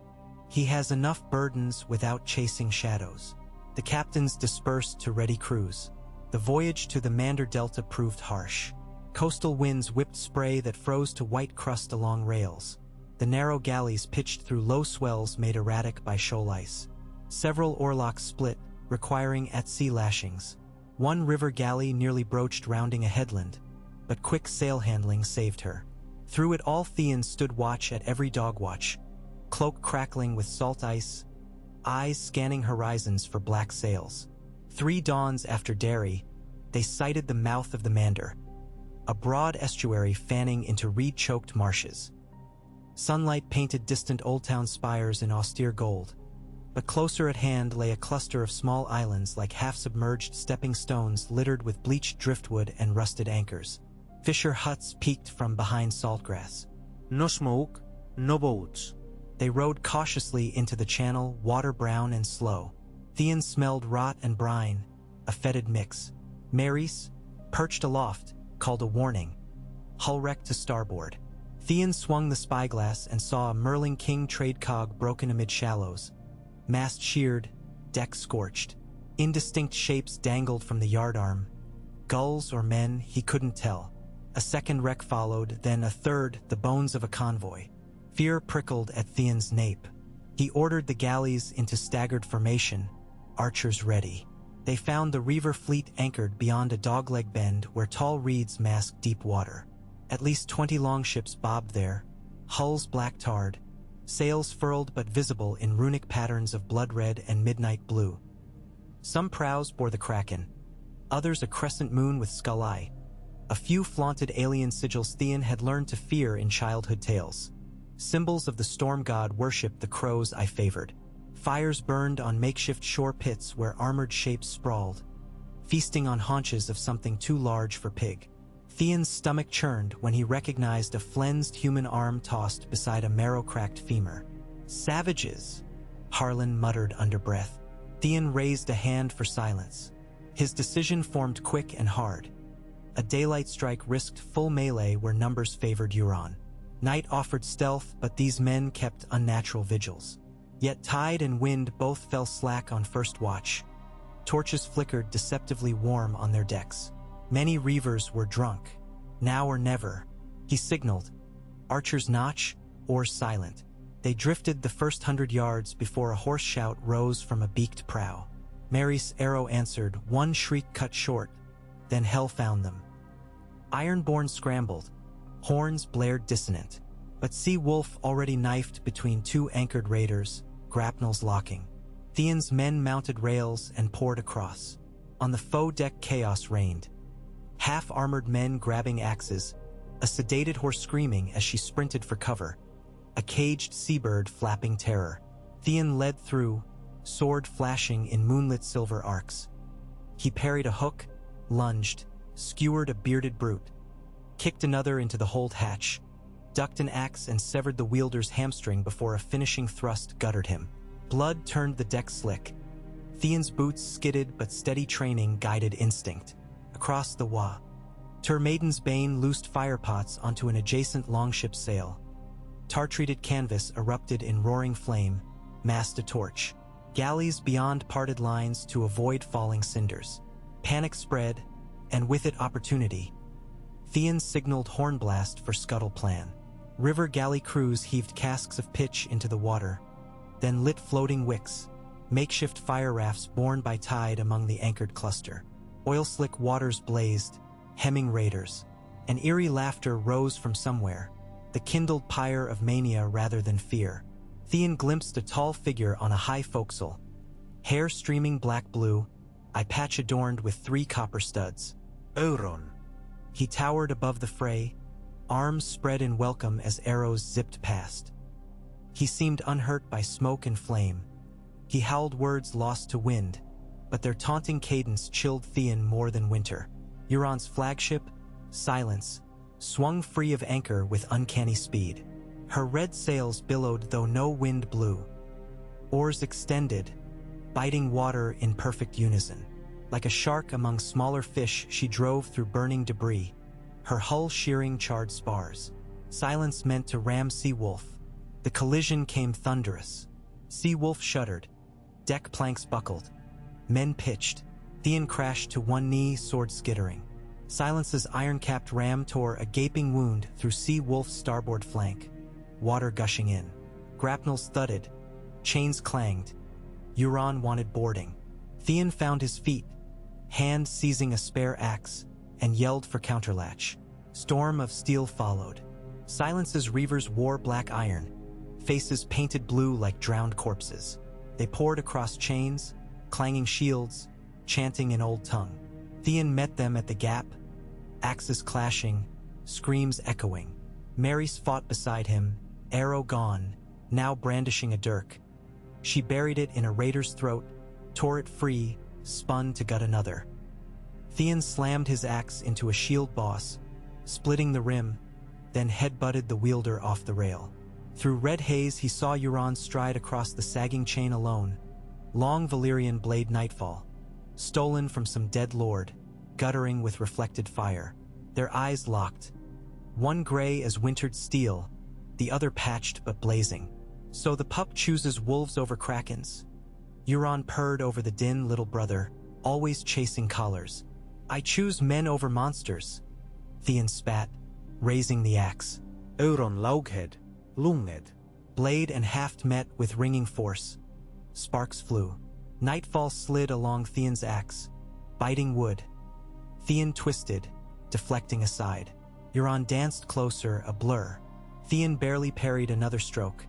He has enough burdens without chasing shadows. The captains dispersed to ready cruise. The voyage to the Mander Delta proved harsh. Coastal winds whipped spray that froze to white crust along rails. The narrow galleys pitched through low swells made erratic by shoal ice. Several oarlocks split, requiring at-sea lashings. One river galley nearly broached rounding a headland, but quick sail handling saved her. Through it all Theon stood watch at every dogwatch, cloak crackling with salt ice, eyes scanning horizons for black sails. 3 dawns after Derry, they sighted the mouth of the Mander, a broad estuary fanning into reed-choked marshes. Sunlight painted distant Old Town spires in austere gold, but closer at hand lay a cluster of small islands like half-submerged stepping stones littered with bleached driftwood and rusted anchors. Fisher huts peeked from behind saltgrass. No smoke, no boats. They rowed cautiously into the channel, water brown and slow. Theon smelled rot and brine, a fetid mix. Mary's, perched aloft, called a warning. Hull wreck to starboard. Theon swung the spyglass and saw a Merling King trade cog broken amid shallows. Mast sheared, deck scorched. Indistinct shapes dangled from the yardarm. Gulls or men, he couldn't tell. A second wreck followed, then a third, the bones of a convoy. Fear prickled at Theon's nape. He ordered the galleys into staggered formation, archers ready. They found the Reaver fleet anchored beyond a dogleg bend where tall reeds masked deep water. At least 20 longships bobbed there, hulls black-tarred, sails furled but visible in runic patterns of blood-red and midnight blue. Some prows bore the Kraken, others a crescent moon with skull eye. A few flaunted alien sigils Theon had learned to fear in childhood tales. Symbols of the storm god worshipped the crows I favored. Fires burned on makeshift shore pits where armored shapes sprawled, feasting on haunches of something too large for pig. Theon's stomach churned when he recognized a flensed human arm tossed beside a marrow-cracked femur. "Savages," Harlan muttered under breath. Theon raised a hand for silence. His decision formed quick and hard. A daylight strike risked full melee where numbers favored Euron. Night offered stealth, but these men kept unnatural vigils. Yet tide and wind both fell slack on first watch. Torches flickered deceptively warm on their decks. Many reavers were drunk. Now or never, he signaled. Archers notch, oars silent. They drifted the first 100 yards before a hoarse shout rose from a beaked prow. Mary's arrow answered, one shriek cut short. Then hell found them. Ironborn scrambled. Horns blared dissonant. But Sea Wolf already knifed between two anchored raiders, grapnels locking. Theon's men mounted rails and poured across. On the foe deck chaos reigned. Half-armored men grabbing axes, a sedated horse screaming as she sprinted for cover, a caged seabird flapping terror. Theon led through, sword flashing in moonlit silver arcs. He parried a hook, lunged, skewered a bearded brute, kicked another into the hold hatch, ducked an axe and severed the wielder's hamstring before a finishing thrust guttered him. Blood turned the deck slick. Theon's boots skidded, but steady training guided instinct. Across the Wa, Ter Maiden's Bane loosed firepots onto an adjacent longship sail. Tar-treated canvas erupted in roaring flame, massed a torch. Galleys beyond parted lines to avoid falling cinders. Panic spread, and with it opportunity. Theon signaled hornblast for scuttle plan. River galley crews heaved casks of pitch into the water, then lit floating wicks, makeshift fire rafts borne by tide among the anchored cluster. Oil-slick waters blazed, hemming raiders. An eerie laughter rose from somewhere, the kindled pyre of mania rather than fear. Theon glimpsed a tall figure on a high forecastle, hair streaming black-blue, eye patch adorned with 3 copper studs. Euron. He towered above the fray, arms spread in welcome as arrows zipped past. He seemed unhurt by smoke and flame. He howled words lost to wind, but their taunting cadence chilled Theon more than winter. Euron's flagship, Silence, swung free of anchor with uncanny speed. Her red sails billowed though no wind blew. Oars extended, biting water in perfect unison. Like a shark among smaller fish, she drove through burning debris, her hull shearing charred spars. Silence meant to ram Sea Wolf. The collision came thunderous. Sea Wolf shuddered. Deck planks buckled. Men pitched. Theon crashed to one knee, sword skittering. Silence's iron-capped ram tore a gaping wound through Sea Wolf's starboard flank. Water gushing in. Grapnels thudded. Chains clanged. Euron wanted boarding. Theon found his feet, hand seizing a spare axe, and yelled for counterlatch. Storm of steel followed. Silence's reavers wore black iron, faces painted blue like drowned corpses. They poured across chains, clanging shields, chanting in old tongue. Theon met them at the gap, axes clashing, screams echoing. Mary's fought beside him, arrow gone, now brandishing a dirk. She buried it in a raider's throat, tore it free, spun to gut another. Theon slammed his axe into a shield boss, splitting the rim, then headbutted the wielder off the rail. Through red haze he saw Euron stride across the sagging chain alone, long Valyrian blade nightfall, stolen from some dead lord, guttering with reflected fire. Their eyes locked, one gray as wintered steel, the other patched but blazing. So the pup chooses wolves over krakens. Euron purred over the din, little brother, always chasing collars. I choose men over monsters. Theon spat, raising the axe. Euron Laughead, Lunged. Blade and haft met with ringing force. Sparks flew. Nightfall slid along Theon's axe, biting wood. Theon twisted, deflecting aside. Euron danced closer, a blur. Theon barely parried another stroke.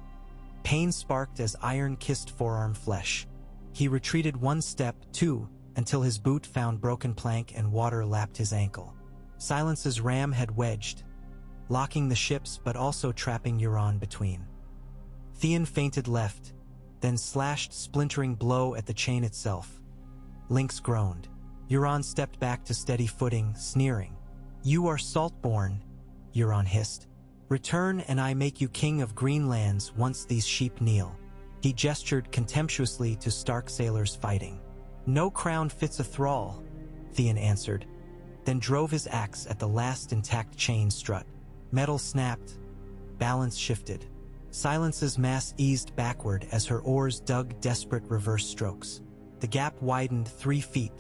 Pain sparked as iron kissed forearm flesh. He retreated one step, two, until his boot found broken plank and water lapped his ankle. Silence's ram had wedged, locking the ships but also trapping Euron between. Theon feinted left, then slashed splintering blow at the chain itself. Links groaned. Euron stepped back to steady footing, sneering. You are salt-born, Euron hissed. Return and I make you king of green lands once these sheep kneel. He gestured contemptuously to Stark sailors fighting. No crown fits a thrall, Theon answered, then drove his axe at the last intact chain strut. Metal snapped, balance shifted. Silence's mass eased backward as her oars dug desperate reverse strokes. The gap widened 3 feet.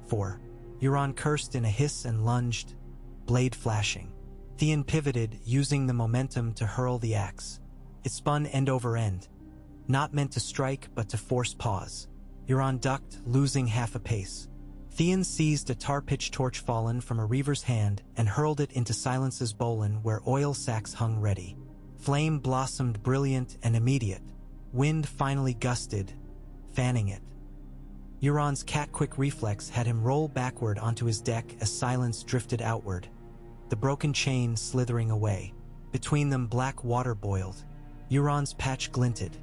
4. Euron cursed in a hiss and lunged, blade flashing. Theon pivoted, using the momentum to hurl the axe. It spun end over end, not meant to strike but to force pause. Euron ducked, losing half a pace. Theon seized a tar-pitch torch fallen from a reaver's hand and hurled it into Silence's bowline where oil sacks hung ready. Flame blossomed brilliant and immediate. Wind finally gusted, fanning it. Euron's cat-quick reflex had him roll backward onto his deck as Silence drifted outward, the broken chain slithering away. Between them black water boiled. Euron's patch glinted.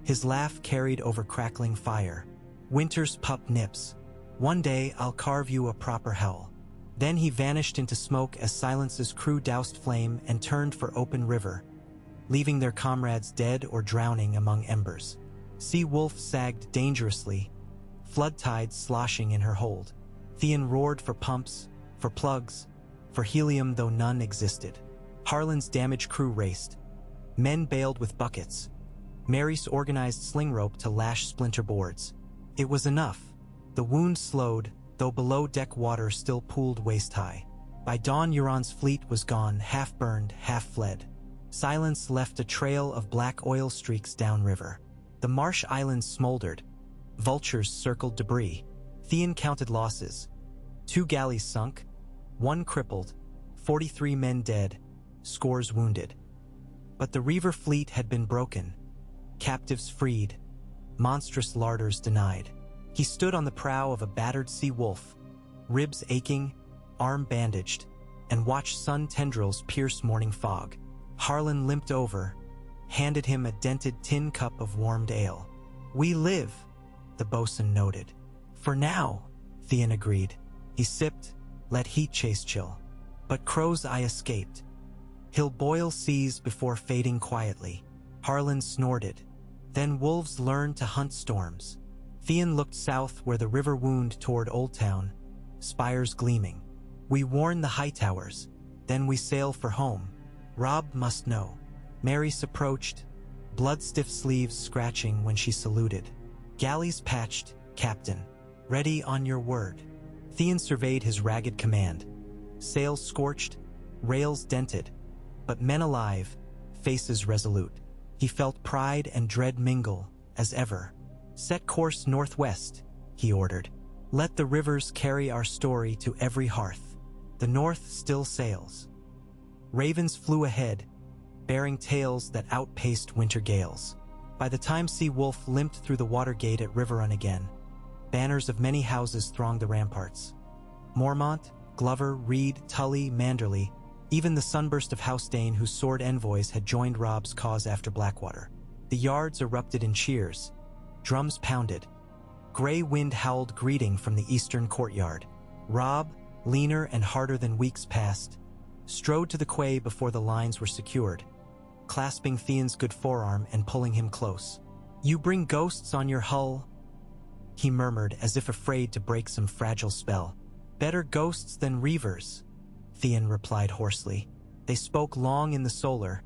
His laugh carried over crackling fire. Winter's pup nips. One day I'll carve you a proper hell. Then he vanished into smoke as Silence's crew doused flame and turned for open river, leaving their comrades dead or drowning among embers. Sea Wolf sagged dangerously, flood tides sloshing in her hold. Theon roared for pumps, for plugs, for helium though none existed. Harlan's damaged crew raced. Men bailed with buckets. Mary's organized sling rope to lash splinter boards. It was enough. The wound slowed, though below-deck water still pooled waist-high. By dawn Euron's fleet was gone, half-burned, half-fled. Silence left a trail of black oil streaks downriver. The marsh islands smoldered. Vultures circled debris. Theon counted losses. 2 galleys sunk, 1 crippled, 43 men dead, scores wounded. But the Reaver fleet had been broken. Captives freed. Monstrous larders denied. He stood on the prow of a battered sea wolf, ribs aching, arm bandaged, and watched sun tendrils pierce morning fog. Harlan limped over, handed him a dented tin cup of warmed ale. We live, the bosun noted. For now, Theon agreed. He sipped, let heat chase chill. But Crow's eye escaped. He'll boil seas before fading quietly. Harlan snorted. Then wolves learn to hunt storms. Theon looked south where the river wound toward Old Town, spires gleaming. We warn the Hightowers, then we sail for home. Robb must know. Mary's approached, blood-stiff sleeves scratching when she saluted. Galleys patched, Captain. Ready on your word. Theon surveyed his ragged command. Sails scorched, rails dented, but men alive, faces resolute. He felt pride and dread mingle, as ever. Set course northwest, he ordered. Let the rivers carry our story to every hearth. The north still sails. Ravens flew ahead, bearing tales that outpaced winter gales. By the time Sea Wolf limped through the water gate at Riverrun again, banners of many houses thronged the ramparts. Mormont, Glover, Reed, Tully, Manderley, even the sunburst of Housedane whose sword envoys had joined Robb's cause after Blackwater. The yards erupted in cheers. Drums pounded. Gray wind howled greeting from the eastern courtyard. Robb, leaner and harder than weeks past, strode to the quay before the lines were secured, clasping Theon's good forearm and pulling him close. You bring ghosts on your hull, he murmured as if afraid to break some fragile spell. Better ghosts than reavers, Theon replied hoarsely. They spoke long in the solar,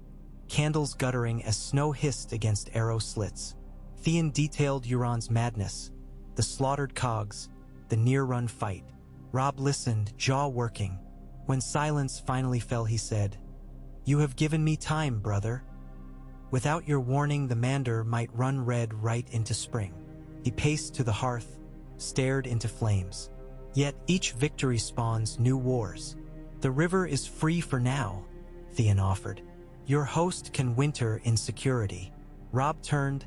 candles guttering as snow hissed against arrow slits. Theon detailed Euron's madness, the slaughtered cogs, the near-run fight. Robb listened, jaw working. When silence finally fell, he said, You have given me time, brother. Without your warning, the Mander might run red right into spring. He paced to the hearth, stared into flames. Yet each victory spawns new wars. The river is free for now, Theon offered. Your host can winter in security. Robb turned,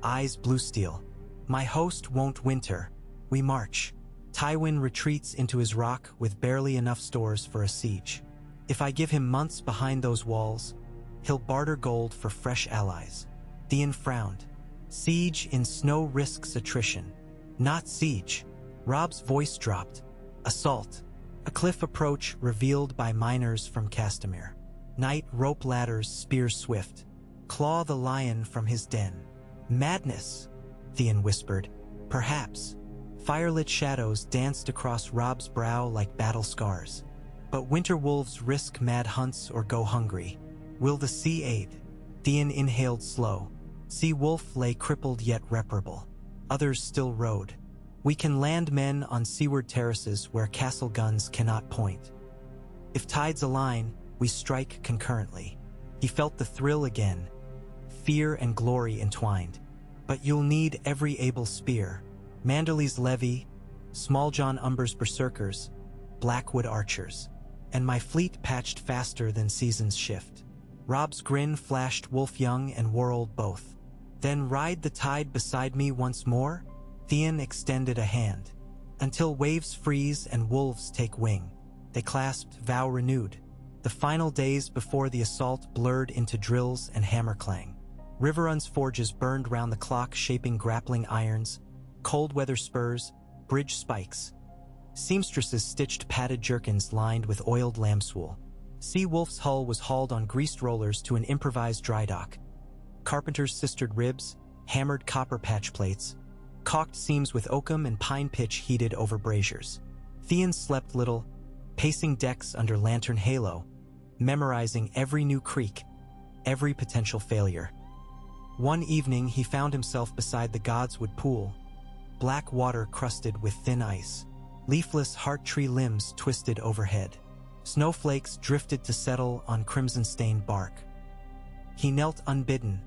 eyes blue steel. My host won't winter. We march. Tywin retreats into his rock with barely enough stores for a siege. If I give him months behind those walls, he'll barter gold for fresh allies. Theon frowned. Siege in snow risks attrition. Not siege. Robb's voice dropped. Assault. A cliff approach revealed by miners from Castamere. Night rope ladders, spears swift. Claw the lion from his den. Madness, Theon whispered. Perhaps. Firelit shadows danced across Robb's brow like battle scars. But winter wolves risk mad hunts or go hungry. Will the sea aid? Theon inhaled slow. Sea wolf lay crippled yet reparable. Others still rode. We can land men on seaward terraces where castle guns cannot point. If tides align, we strike concurrently. He felt the thrill again. Fear and glory entwined. But you'll need every able spear. Manderley's levy, Small John Umber's berserkers, Blackwood archers. And my fleet patched faster than seasons shift. Robb's grin flashed wolf young and war old both. Then ride the tide beside me once more? Theon extended a hand. Until waves freeze and wolves take wing. They clasped, vow renewed. The final days before the assault blurred into drills and hammer clang. Riverrun's forges burned round the clock, shaping grappling irons, cold weather spurs, bridge spikes. Seamstresses stitched padded jerkins lined with oiled lambswool. Sea Wolf's hull was hauled on greased rollers to an improvised dry dock. Carpenters sistered ribs, hammered copper patch plates, caulked seams with oakum and pine pitch heated over braziers. Theon slept little, pacing decks under lantern halo, memorizing every new creak, every potential failure. One evening he found himself beside the Godswood pool, black water crusted with thin ice, leafless heart tree limbs twisted overhead. Snowflakes drifted to settle on crimson-stained bark. He knelt unbidden,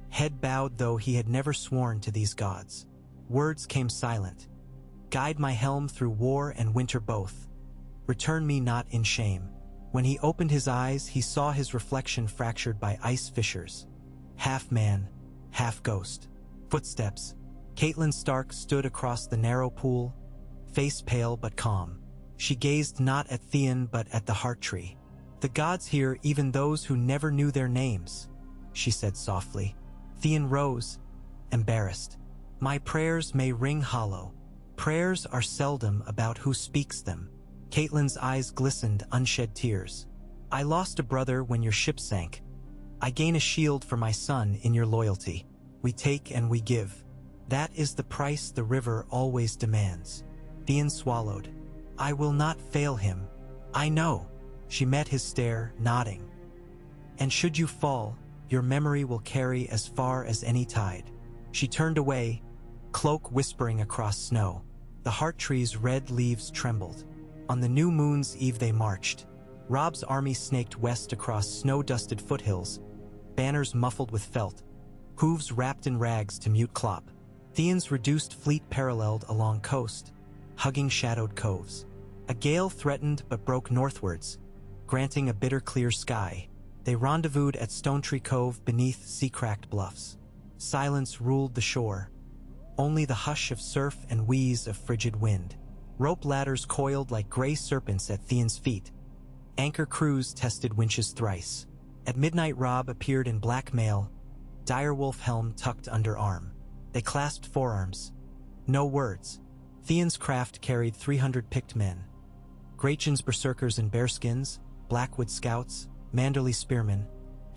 head bowed though he had never sworn to these gods. Words came silent. Guide my helm through war and winter both. Return me not in shame. When he opened his eyes, he saw his reflection fractured by ice fissures. Half man, half ghost. Footsteps. Catelyn Stark stood across the narrow pool, face pale but calm. She gazed not at Theon but at the heart tree. The gods hear even those who never knew their names, she said softly. Theon rose, embarrassed. My prayers may ring hollow. Prayers are seldom about who speaks them. Catelyn's eyes glistened, unshed tears. I lost a brother when your ship sank. I gain a shield for my son in your loyalty. We take and we give. That is the price the river always demands. Theon swallowed. I will not fail him. I know. She met his stare, nodding. And should you fall, your memory will carry as far as any tide. She turned away, cloak whispering across snow. The heart tree's red leaves trembled. On the new moon's eve they marched. Robb's army snaked west across snow-dusted foothills, banners muffled with felt, hooves wrapped in rags to mute clop. Theon's reduced fleet paralleled along coast, hugging shadowed coves. A gale threatened but broke northwards, granting a bitter clear sky. They rendezvoused at Stonetree Cove beneath sea-cracked bluffs. Silence ruled the shore, only the hush of surf and wheeze of frigid wind. Rope ladders coiled like gray serpents at Theon's feet. Anchor crews tested winches thrice. At midnight Robb appeared in black mail, direwolf helm tucked under arm. They clasped forearms. No words. Theon's craft carried 300 picked men. Greyjoy's berserkers in bearskins, Blackwood scouts, Manderley spearmen,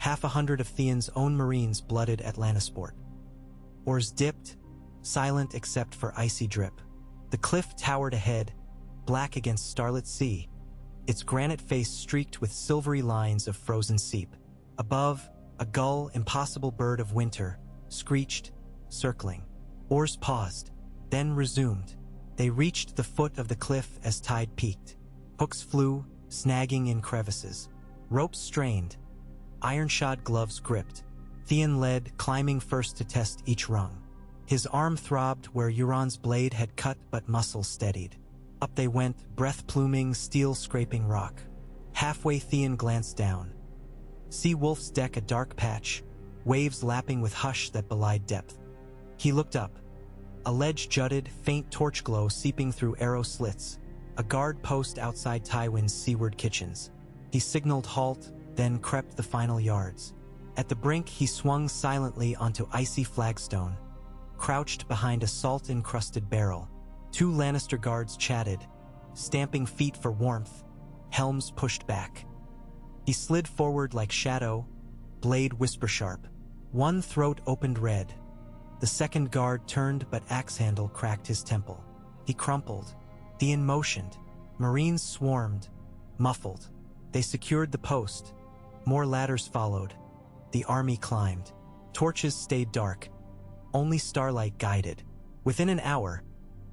100 of Theon's own marines blooded at Lannisport. Oars dipped, silent except for icy drip. The cliff towered ahead, black against starlit sea, its granite face streaked with silvery lines of frozen seep. Above, a gull, impossible bird of winter, screeched, circling. Oars paused, then resumed. They reached the foot of the cliff as tide peaked. Hooks flew, snagging in crevices. Ropes strained. Iron-shod gloves gripped. Theon led, climbing first to test each rung. His arm throbbed where Euron's blade had cut but muscle steadied. Up they went, breath pluming, steel scraping rock. Halfway Theon glanced down. Sea Wolf's deck a dark patch, waves lapping with hush that belied depth. He looked up. A ledge jutted, faint torch glow seeping through arrow slits. A guard post outside Tywin's seaward kitchens. He signaled halt, then crept the final yards. At the brink he swung silently onto icy flagstone. Crouched behind a salt-encrusted barrel. 2 Lannister guards chatted, stamping feet for warmth, helms pushed back. He slid forward like shadow, blade whisper-sharp. One throat opened red. The second guard turned, but axe handle cracked his temple. He crumpled. Theon motioned. Marines swarmed, muffled. They secured the post. More ladders followed. The army climbed. Torches stayed dark. Only starlight guided. Within an hour,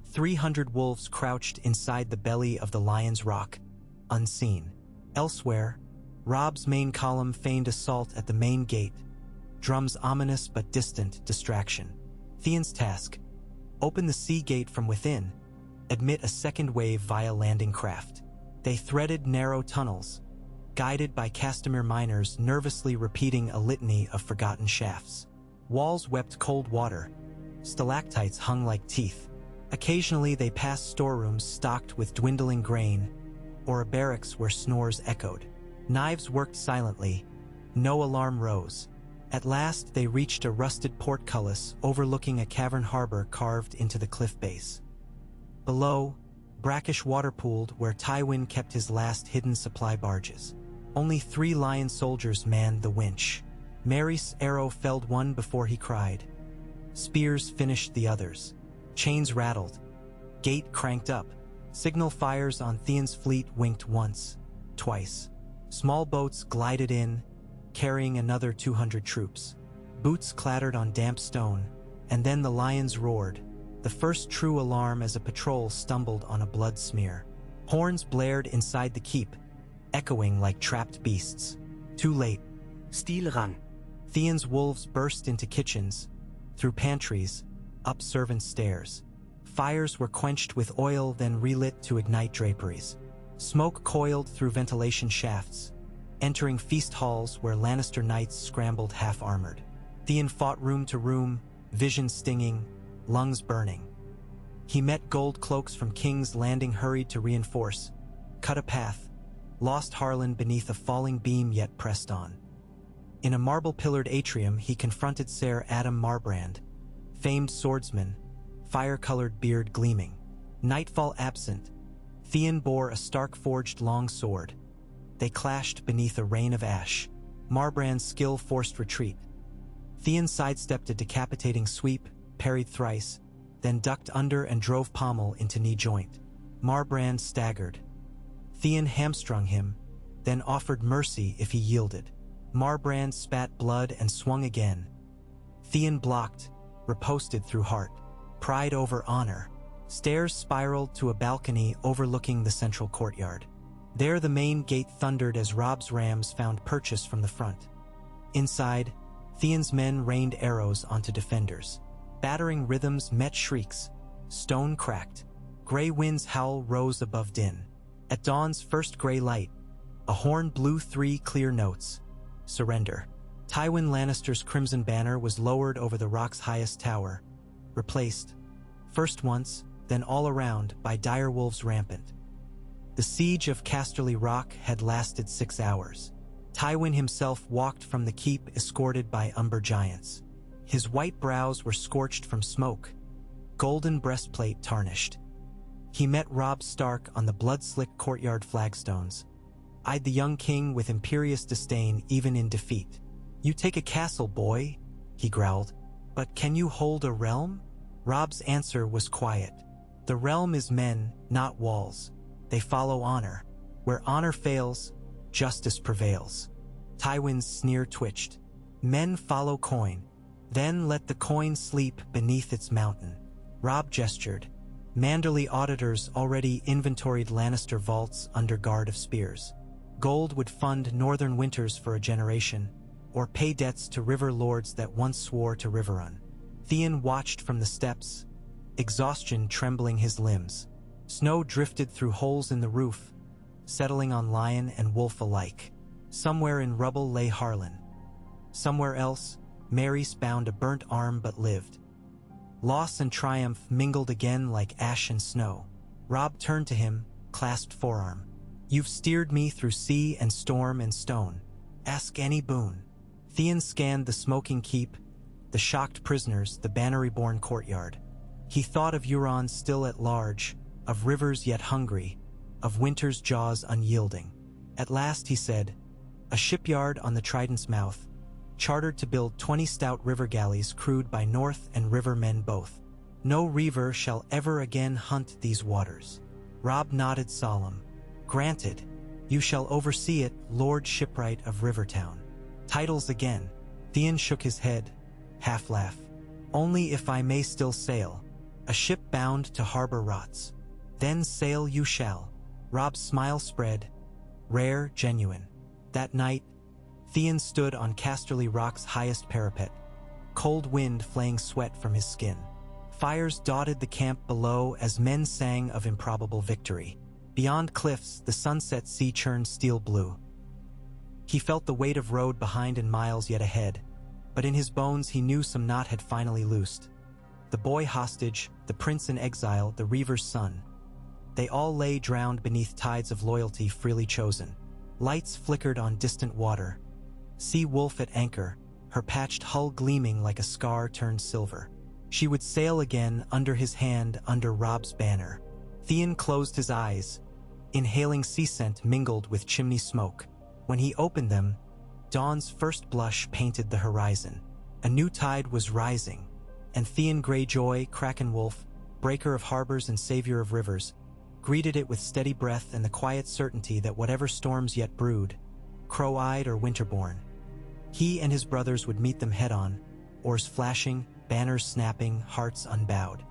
300 wolves crouched inside the belly of the Lion's Rock, unseen. Elsewhere, Robb's main column feigned assault at the main gate, drums ominous but distant distraction. Theon's task: open the sea gate from within, admit a second wave via landing craft. They threaded narrow tunnels, guided by Castamere miners nervously repeating a litany of forgotten shafts. Walls wept cold water, stalactites hung like teeth. Occasionally they passed storerooms stocked with dwindling grain, or a barracks where snores echoed. Knives worked silently, no alarm rose. At last they reached a rusted portcullis overlooking a cavern harbor carved into the cliff base. Below, brackish water pooled where Tywin kept his last hidden supply barges. Only 3 lion soldiers manned the winch. Mary's arrow felled one before he cried. Spears finished the others. Chains rattled. Gate cranked up. Signal fires on Theon's fleet winked once, twice. Small boats glided in, carrying another 200 troops. Boots clattered on damp stone, and then the lions roared, the first true alarm as a patrol stumbled on a blood smear. Horns blared inside the keep, echoing like trapped beasts. Too late. Stil ran. Theon's wolves burst into kitchens, through pantries, up servants' stairs. Fires were quenched with oil, then relit to ignite draperies. Smoke coiled through ventilation shafts, entering feast halls where Lannister knights scrambled half-armored. Theon fought room to room, vision stinging, lungs burning. He met gold cloaks from King's Landing hurried to reinforce, cut a path, lost Harlan beneath a falling beam yet pressed on. In a marble-pillared atrium he confronted Ser Adam Marbrand, famed swordsman, fire-colored beard gleaming. Nightfall absent, Theon bore a Stark-forged long sword. They clashed beneath a rain of ash. Marbrand's skill forced retreat. Theon sidestepped a decapitating sweep, parried thrice, then ducked under and drove pommel into knee joint. Marbrand staggered. Theon hamstrung him, then offered mercy if he yielded. Marbrand spat blood and swung again. Theon blocked, riposted through heart. Pride over honor. Stairs spiraled to a balcony overlooking the central courtyard. There the main gate thundered as Robb's rams found purchase from the front. Inside, Theon's men rained arrows onto defenders. Battering rhythms met shrieks. Stone cracked. Gray wind's howl rose above din. At dawn's first gray light, a horn blew 3 clear notes. Surrender. Tywin Lannister's crimson banner was lowered over the rock's highest tower, replaced, first once, then all around, by direwolves rampant. The siege of Casterly Rock had lasted 6 hours. Tywin himself walked from the keep escorted by umber giants. His white brows were scorched from smoke, golden breastplate tarnished. He met Robb Stark on the blood-slick courtyard flagstones, eyed the young king with imperious disdain even in defeat. "You take a castle, boy," he growled. "But can you hold a realm?" Robb's answer was quiet. "The realm is men, not walls. They follow honor. Where honor fails, justice prevails." Tywin's sneer twitched. "Men follow coin. Then let the coin sleep beneath its mountain." Robb gestured. Manderly auditors already inventoried Lannister vaults under guard of spears. Gold would fund northern winters for a generation, or pay debts to river lords that once swore to Riverrun. Theon watched from the steps, exhaustion trembling his limbs. Snow drifted through holes in the roof, settling on lion and wolf alike. Somewhere in rubble lay Harlan. Somewhere else, Maerys bound a burnt arm but lived. Loss and triumph mingled again like ash and snow. Robb turned to him, clasped forearm. "You've steered me through sea and storm and stone. Ask any boon." Theon scanned the smoking keep, the shocked prisoners, the banner-reborn courtyard. He thought of Euron still at large, of rivers yet hungry, of winter's jaws unyielding. At last he said, "A shipyard on the Trident's mouth, chartered to build 20 stout river galleys crewed by North and river men both. No reaver shall ever again hunt these waters." Robb nodded solemn. "Granted. You shall oversee it, Lord Shipwright of Rivertown." Titles again. Theon shook his head, half-laugh. "Only if I may still sail. A ship bound to harbor rots. Then sail you shall." Robb's smile spread, rare, genuine. That night, Theon stood on Casterly Rock's highest parapet, cold wind flaying sweat from his skin. Fires dotted the camp below as men sang of improbable victory. Beyond cliffs, the sunset sea churned steel blue. He felt the weight of road behind and miles yet ahead, but in his bones he knew some knot had finally loosed. The boy hostage, the prince in exile, the reaver's son. They all lay drowned beneath tides of loyalty freely chosen. Lights flickered on distant water. Sea wolf at anchor, her patched hull gleaming like a scar turned silver. She would sail again under his hand under Robb's banner. Theon closed his eyes, inhaling sea scent mingled with chimney smoke. When he opened them, dawn's first blush painted the horizon. A new tide was rising, and Theon Greyjoy, Kraken Wolf, breaker of harbors and savior of rivers, greeted it with steady breath and the quiet certainty that whatever storms yet brewed, crow-eyed or winterborn, he and his brothers would meet them head-on, oars flashing, banners snapping, hearts unbowed.